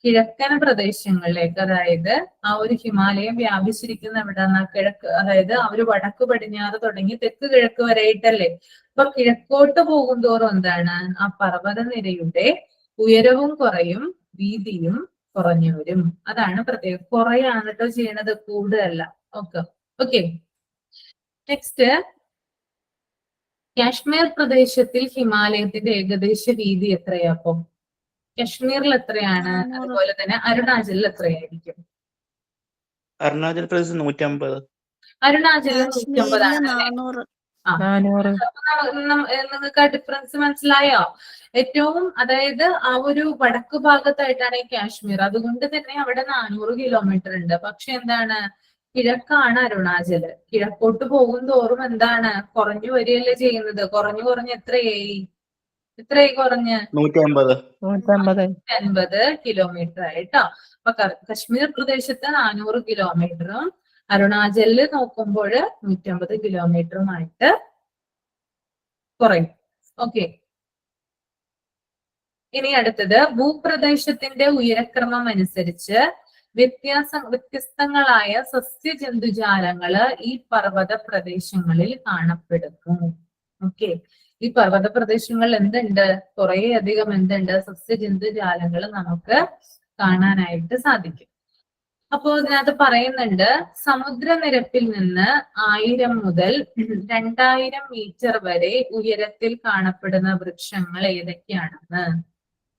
കിഴക്കൻ പ്രദേശങ്ങളിലേക്ക്, അതായത് ആ ഒരു ഹിമാലയം വ്യാപിച്ചിരിക്കുന്ന എവിടെന്നാ? കിഴക്ക്, അതായത് ആ ഒരു വടക്ക് പടിഞ്ഞാറ് തുടങ്ങി തെക്ക് കിഴക്ക് വരെയിട്ടല്ലേ. അപ്പൊ കിഴക്കോട്ട് പോകും തോറും എന്താണ് ആ പർവ്വത നിരയുടെ ഉയരവും കുറയും, വീതിയും കുറഞ്ഞു വരും. അതാണ് പ്രത്യേകം. കുറയാണ് കേട്ടോ ചെയ്യണത്, കൂടുതലല്ല. Okay okay. നെക്സ്റ്റ്, കാശ്മീർ പ്രദേശത്തിൽ ഹിമാലയത്തിന്റെ ഏകദേശ വീതി എത്രയാ? അപ്പം കശ്മീരിൽ എത്രയാണ്? അതുപോലെ തന്നെ അരുണാചലിൽ എത്രയായിരിക്കും? അരുണാചൽ പ്രദേശ് 150. അരുണാചലിൽ 150 ആണ്. 400. നിങ്ങൾക്ക് ആ ഡിഫറൻസ് മനസ്സിലായോ? ഏറ്റവും, അതായത് ആ ഒരു വടക്ക് ഭാഗത്തായിട്ടാണ് ഈ കാശ്മീർ, അതുകൊണ്ട് തന്നെ അവിടെ 400 കിലോമീറ്റർ ഉണ്ട്. പക്ഷെ എന്താണ്, കിഴക്കാണ് അരുണാചല്. കിഴക്കോട്ട് പോകും തോറും എന്താണ് കുറഞ്ഞു വരികയല്ലേ ചെയ്യുന്നത്. കുറഞ്ഞു കുറഞ്ഞ് എത്രയായി കുറഞ്ഞ് 150 കിലോമീറ്റർ ആയിട്ടോ. അപ്പൊ കശ്മീർ പ്രദേശത്ത് 400 കിലോമീറ്ററും അരുണാചലില് നോക്കുമ്പോൾ 150 കിലോമീറ്ററുമായിട്ട് കുറയും. ഓക്കെ, ഇനി അടുത്തത്, ഭൂപ്രദേശത്തിന്റെ ഉയരക്രമം അനുസരിച്ച് വ്യത്യസ്തങ്ങളായ സസ്യജന്തുജാലങ്ങള് ഈ പർവ്വത പ്രദേശങ്ങളിൽ കാണപ്പെടുന്നു. ഓക്കെ, ഈ പർവ്വത പ്രദേശങ്ങളിൽ എന്തുണ്ട്? കുറെ അധികം എന്തുണ്ട്? സസ്യജന്തുജാലങ്ങൾ നമുക്ക് കാണാനായിട്ട് സാധിക്കും. അപ്പോ ഇതിനകത്ത് പറയുന്നുണ്ട്, സമുദ്രനിരപ്പിൽ നിന്ന് 1000 മുതൽ 2000 മീറ്റർ വരെ ഉയരത്തിൽ കാണപ്പെടുന്ന വൃക്ഷങ്ങൾ ഏതൊക്കെയാണെന്ന്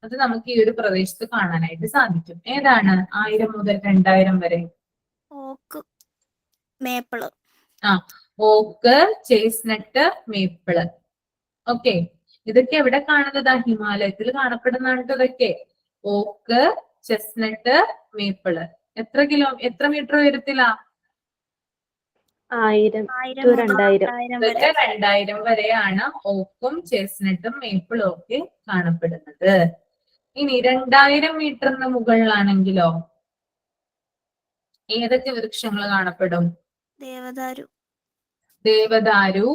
അത് നമുക്ക് ഈ ഒരു പ്രദേശത്ത് കാണാനായിട്ട് സാധിക്കും. ഏതാണ് 1000 മുതൽ 2000 വരെ? ഓക്ക്, മേപ്പിള്. ഓക്ക്, ചേസ്നട്ട്, മേപ്പിള്. ഓക്കെ, ഇതൊക്കെ എവിടെ കാണുന്നതാ? ഹിമാലയത്തിൽ കാണപ്പെടുന്നതാണ് ഇതൊക്കെ. ഓക്ക്, ചെസ്നട്ട്, മേപ്പിള്. എത്ര മീറ്റർ ഉയരത്തിലാ? 1000 to 2000. 2000 വരെയാണ് ഓക്കും ചേസ്നട്ടും മേപ്പിളും ഒക്കെ കാണപ്പെടുന്നത്. ഇനി 2000 മീറ്ററിന് മുകളിലാണെങ്കിലോ ഏതൊക്കെ വൃക്ഷങ്ങൾ കാണപ്പെടും? ദേവദാരു,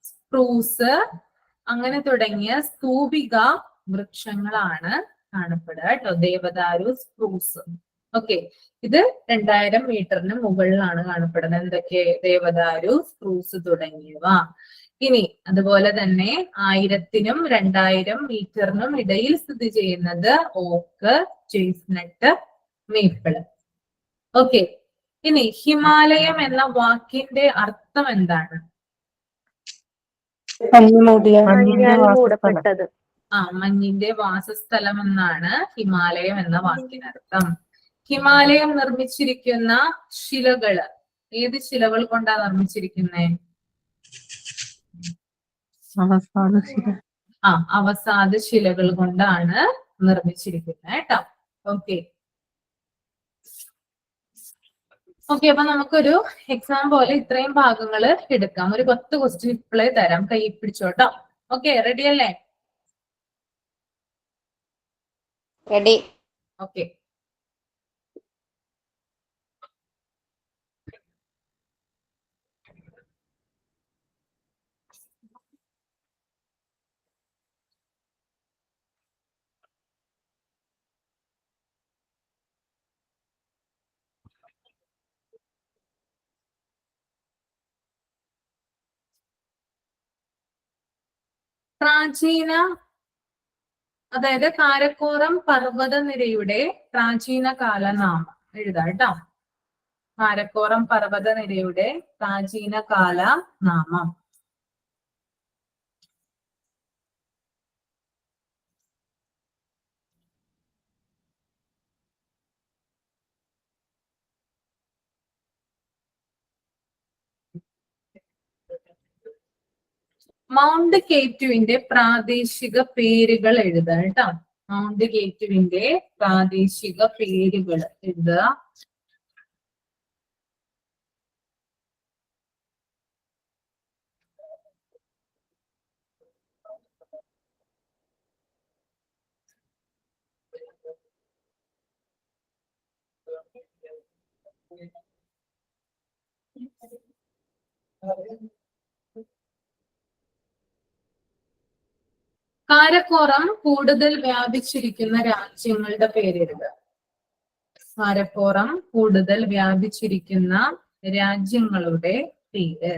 സ്പ്രൂസ്, അങ്ങനെ തുടങ്ങിയ സ്തൂപിക വൃക്ഷങ്ങളാണ് കാണപ്പെടുക കേട്ടോ. ദേവദാരു, സ്പ്രൂസ്. ഓക്കെ, ഇത് 2000 മീറ്ററിന് മുകളിലാണ് കാണപ്പെടുന്നത്. എന്തൊക്കെ? ദേവദാരു, സ്പ്രൂസ് തുടങ്ങിയവ. ഇനി അതുപോലെ തന്നെ 1000നും 2000 മീറ്ററിനും ഇടയിൽ സ്ഥിതി ചെയ്യുന്നത് ഓക്ക്, ചേസ്നട്ട്, മേപ്പിള്. ഓക്കെ, ഇനി ഹിമാലയം എന്ന വാക്കിന്റെ അർത്ഥം എന്താണ്? മൂടപ്പെട്ടത്. മഞ്ഞിന്റെ വാസസ്ഥലം എന്നാണ് ഹിമാലയം എന്ന വാക്കിനർത്ഥം. ഹിമാലയം നിർമ്മിച്ചിരിക്കുന്ന ശിലകള് ഏത് ശിലകൾ കൊണ്ടാ നിർമ്മിച്ചിരിക്കുന്നേ? അവസാദ ശിലകൾ കൊണ്ടാണ് നിർമ്മിച്ചിരിക്കുന്നത് കേട്ടോ. ഓക്കെ ഓക്കെ, അപ്പൊ നമുക്കൊരു എക്സാം പോലെ ഇത്രയും ഭാഗങ്ങൾ എടുക്കാം. ഒരു 10 ക്വസ്റ്റ്യൻ ഇപ്പോഴേ തരാം, കൈ പിടിച്ചോട്ടോ. ഓക്കെ, റെഡി അല്ലേ? റെഡി. ഓക്കെ. പ്രാചീന, അതായത് കാരക്കോറം പർവ്വതനിരയുടെ പ്രാചീന കാലനാമം എഴുതാം കേട്ടോ. കാരക്കോറം പർവ്വതനിരയുടെ പ്രാചീന കാല നാമം. മൗണ്ട് കേറ്റുവിന്റെ പ്രാദേശിക പേരുകൾ എഴുതുക കേട്ടോ. മൗണ്ട് കേറ്റുവിന്റെ പ്രാദേശിക പേരുകൾ എഴുതുക. കാരക്കോറം കൂടുതൽ വ്യാപിച്ചിരിക്കുന്ന രാജ്യങ്ങളുടെ പേരെഴുതുക. കാരക്കോറം കൂടുതൽ വ്യാപിച്ചിരിക്കുന്ന രാജ്യങ്ങളുടെ പേര്.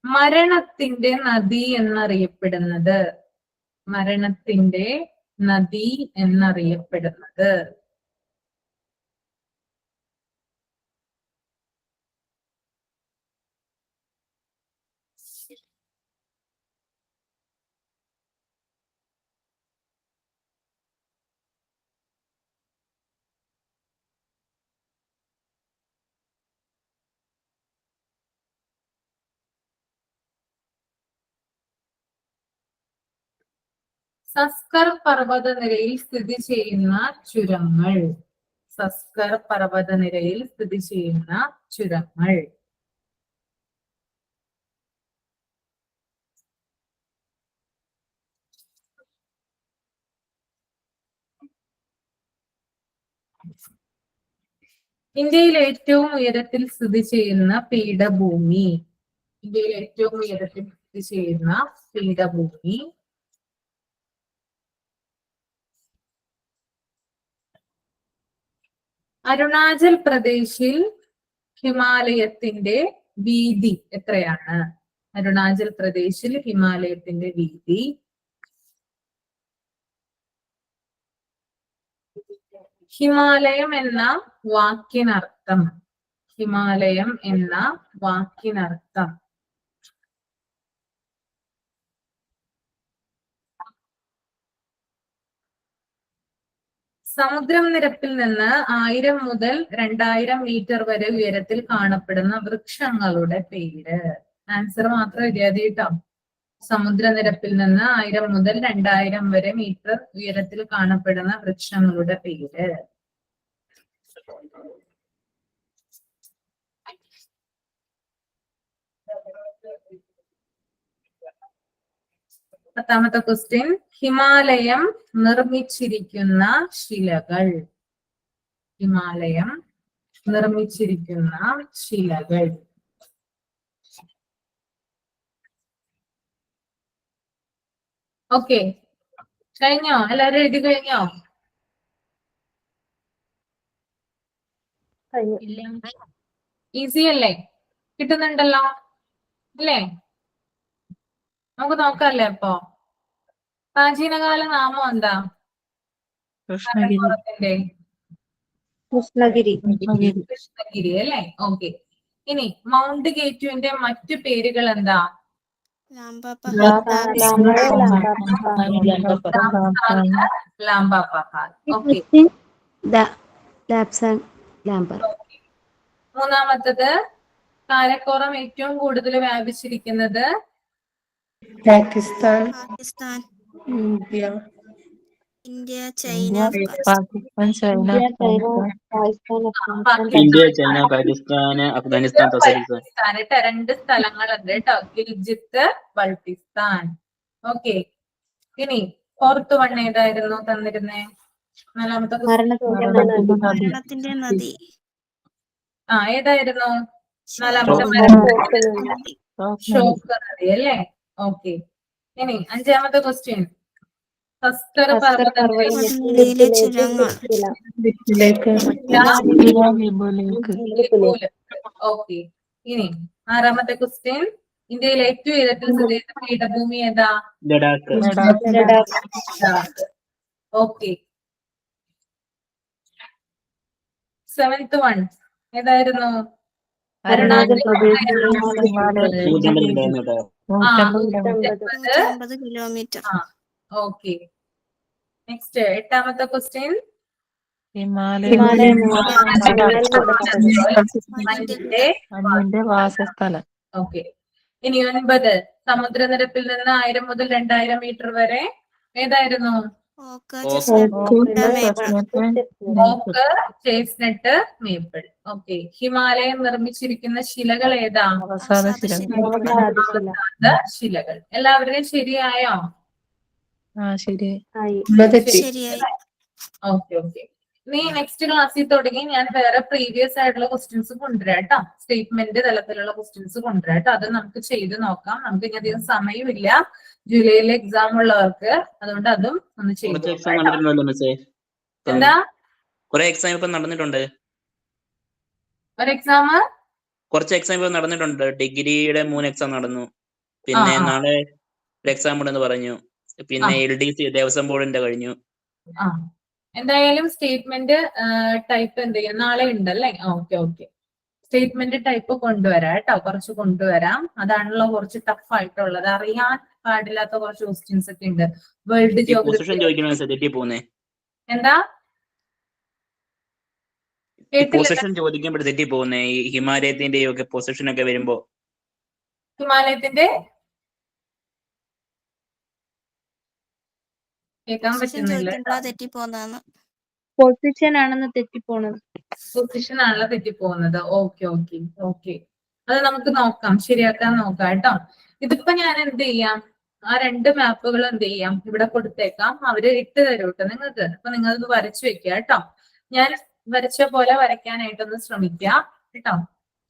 മരണത്തിന്റെ നദി എന്നറിയപ്പെടുന്നത്. മരണത്തിന്റെ നദി എന്നറിയപ്പെടുന്നത്. സസ്കർ പർവ്വതനിരയിൽ സ്ഥിതി ചെയ്യുന്ന ചുരങ്ങൾ. സസ്കർ പർവ്വതനിരയിൽ സ്ഥിതി ചെയ്യുന്ന ചുരങ്ങൾ. ഇന്ത്യയിൽ ഏറ്റവും ഉയരത്തിൽ സ്ഥിതി ചെയ്യുന്ന പീഠഭൂമി. ഇന്ത്യയിൽ ഏറ്റവും ഉയരത്തിൽ സ്ഥിതി ചെയ്യുന്ന പീഠഭൂമി. അരുണാചൽ പ്രദേശിൽ ഹിമാലയത്തിന്റെ വീതി എത്രയാണ്? അരുണാചൽ പ്രദേശിൽ ഹിമാലയത്തിന്റെ വീതി ഹിമാലയം എന്ന വാക്കിനർത്ഥം. ഹിമാലയം എന്ന വാക്കിനർത്ഥം. സമുദ്രനിരപ്പിൽ നിന്ന് 1000 മുതൽ 2000 മീറ്റർ വരെ ഉയരത്തിൽ കാണപ്പെടുന്ന വൃക്ഷങ്ങളുടെ പേര്. ആൻസർ മാത്രം എഴുതിയാതി കേട്ടോ. സമുദ്രനിരപ്പിൽ നിന്ന് 1000 മുതൽ 2000 വരെ മീറ്റർ ഉയരത്തിൽ കാണപ്പെടുന്ന വൃക്ഷങ്ങളുടെ പേര്. പത്താമത്തെ ക്വസ്റ്റ്യൻ. ഹിമാലയം നിർമ്മിച്ചിരിക്കുന്ന ശിലകൾ. ഹിമാലയം നിർമ്മിച്ചിരിക്കുന്ന ശിലകൾ. ഓക്കെ, കഴിഞ്ഞോ? എല്ലാരും എഴുതി കഴിഞ്ഞോ? ഈസി അല്ലേ? കിട്ടുന്നുണ്ടല്ലോ അല്ലേ? നമുക്ക് നോക്കാല്ലേ അപ്പൊ. പ്രാചീനകാല നാമം എന്താ? കാരക്കോറത്തിന്റെ കൃഷ്ണഗിരി. കൃഷ്ണഗിരി അല്ലേ? ഓക്കെ. ഇനി മൗണ്ട് കേറ്റുവിന്റെ മറ്റു പേരുകൾ എന്താ? ലാംബ പഹാഡ്. ഓക്കെ. ലാപ്സാങ്. ലാംബർ. മൂന്നാമത്തത് കാരക്കോറം ഏറ്റവും കൂടുതൽ വ്യാപിച്ചിരിക്കുന്നത് Pakistan, Pakistan, India, India, China, Afghanistan. Pakistan, China, Pakistan, India, China, Pakistan, Afghanistan, Tajikistan. Pakistan രണ്ട് സ്ഥലങ്ങളുണ്ട് കേട്ടോ, ഗിൽജിത്ത്, ബൾട്ടിസ്ഥാൻ. ഓക്കെ, ഇനി ഫോർത്ത് വൺ ഏതായിരുന്നു തന്നിരുന്നേ? നാലാമത്തെ മരണത്തിന്റെ നദി. ഏതായിരുന്നു നാലാമത്തെ? നദി. ഷോക്ക് നദി അല്ലേ? ഓക്കെ, ഇനി അഞ്ചാമത്തെ ക്വസ്റ്റ്യൻ. സസ്കർ പർവ്വതനിരയിലെ ചുരങ്ങൾ. ഓക്കെ, ഇനി ആറാമത്തെ ക്വസ്റ്റ്യൻ. ഇന്ത്യയിലെ ഏറ്റവും ഉയരത്തിൽ സ്ഥിതി ചെയ്യുന്ന പീഠഭൂമി ഏതാ? ലഡാക്ക്. ഓക്കെ, സെവൻത് വൺ ഏതായിരുന്നു? Arunachal Pradesh, 150 kilometre. Okay, next എട്ടാമത്തെ ക്വസ്റ്റ്യൻ. മഞ്ഞിന്റെ വാസസ്ഥലം. ഓക്കെ, ഇനി 9 സമുദ്രനിരപ്പിൽ നിന്ന് 1000 മുതൽ 2000 മീറ്റർ വരെ ഏതായിരുന്നു? ഓക്ക്, ചേസ്നട്ട്, മേപ്പിൾ. ഓക്കെ, ഹിമാലയം നിർമ്മിച്ചിരിക്കുന്ന ശിലകൾ ഏതാ? ശിലകൾ. എല്ലാവരുടെയും ശരിയായോ? ശരിയായി. ഓക്കെ ഓക്കെ, നീ നെക്സ്റ്റ് ക്ലാസ്സിൽ തുടങ്ങി ഞാൻ വേറെ പ്രീവിയസ് ആയിട്ടുള്ള ക്വസ്റ്റ്യൻസ് കൊണ്ടുവരാം കേട്ടോ. സ്റ്റേറ്റ്മെന്റ് തലത്തിലുള്ള ക്വസ്റ്റ്യൻസ് കൊണ്ടുവരാം കേട്ടോ. അത് നമുക്ക് ചെയ്ത് നോക്കാം. നമുക്ക് ഇനി അധികം സമയമില്ല, ജൂലൈയിലെ എക്സാം ഉള്ളവർക്ക്. അതുകൊണ്ട് അതും ഒന്ന് ചെയ്തു. എന്താ കുറെ എക്സാം ഇപ്പൊ നടന്നിട്ടുണ്ട്. ഒരു എക്സാം, കുറച്ച് എക്സാം ഇപ്പൊ നടന്നിട്ടുണ്ട്. ഡിഗ്രിയുടെ 3 എക്സാം നടന്നു. പിന്നെ നാളെ ഒരു എക്സാം ഉണ്ടെന്ന് പറഞ്ഞു. പിന്നെ LDC ദേവസ്വം ബോർഡിന്റെ കഴിഞ്ഞു. എന്തായാലും സ്റ്റേറ്റ്മെന്റ് ടൈപ്പ് എന്ത് ചെയ്യാം? നാളെ ഉണ്ടല്ലേ? ഓക്കെ ഓക്കെ, സ്റ്റേറ്റ്മെന്റ് ടൈപ്പ് കൊണ്ടുവരാം കേട്ടോ. കുറച്ച് കൊണ്ടുവരാം. അതാണല്ലോ കുറച്ച് ടഫ് ആയിട്ടുള്ളത്. അറിയാൻ പാടില്ലാത്ത കുറച്ച് ക്വസ്റ്റ്യൻസ് ഒക്കെ ഉണ്ട്. World geography. എന്താ പൊസിഷൻ ചോദിക്കുമ്പോൾ തെറ്റി പോകുന്നേ? ഈ ഹിമാലയത്തിന്റെ ഒക്കെ പൊസിഷൻ ഒക്കെ വരുമ്പോ. ഹിമാലയത്തിന്റെ കേൾക്കാൻ പറ്റുന്നില്ല. പൊസിഷൻ ആണെന്ന് തെറ്റിപ്പോണത്. പൊസിഷൻ ആണല്ലോ തെറ്റിപ്പോകുന്നത്. ഓക്കെ ഓക്കെ ഓക്കെ, അത് നമുക്ക് നോക്കാം, ശരിയാക്കാൻ നോക്കാം കേട്ടോ. ഇതിപ്പോ ഞാൻ എന്ത് ചെയ്യാം? ആ 2 മാപ്പുകൾ എന്ത് ചെയ്യാം? ഇവിടെ കൊടുത്തേക്കാം. അവര് ഇട്ട് തരും കേട്ടോ നിങ്ങൾക്ക്. അപ്പൊ നിങ്ങൾ ഇത് വരച്ചു വെക്കുക കേട്ടോ. ഞാൻ വരച്ച പോലെ വരയ്ക്കാനായിട്ടൊന്ന് ശ്രമിക്കുക കേട്ടോ.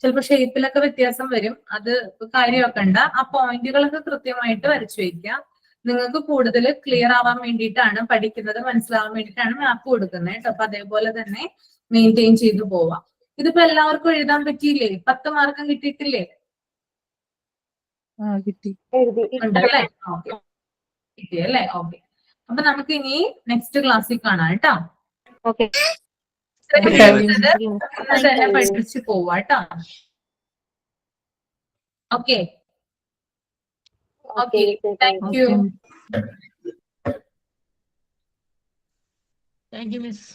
ചിലപ്പോ ഷേപ്പിലൊക്കെ വ്യത്യാസം വരും, അത് കാര്യമാക്കണ്ട. ആ പോയിന്റുകളൊക്കെ കൃത്യമായിട്ട് വരച്ചു വെക്കുക. നിങ്ങൾക്ക് കൂടുതൽ ക്ലിയർ ആവാൻ വേണ്ടിയിട്ടാണ്, പഠിക്കുന്നത് മനസ്സിലാവാൻ വേണ്ടിയിട്ടാണ് മാപ്പ് കൊടുക്കുന്നത് കേട്ടോ. അപ്പൊ അതേപോലെ തന്നെ മെയിൻറ്റെയിൻ ചെയ്തു പോവാം. ഇതിപ്പോ എല്ലാവർക്കും എഴുതാൻ പറ്റിയില്ലേ? 10 മാർക്കും കിട്ടിയിട്ടില്ലേ? ഉണ്ടല്ലേ? ഓക്കെ, കിട്ടിയല്ലേ? ഓക്കെ, അപ്പൊ നമുക്ക് ഇനി നെക്സ്റ്റ് ക്ലാസ്സിൽ കാണാം കേട്ടോ. തന്നെ പഠിച്ചു പോവാ കേട്ടോ. Okay okay, thank you. Thank you miss.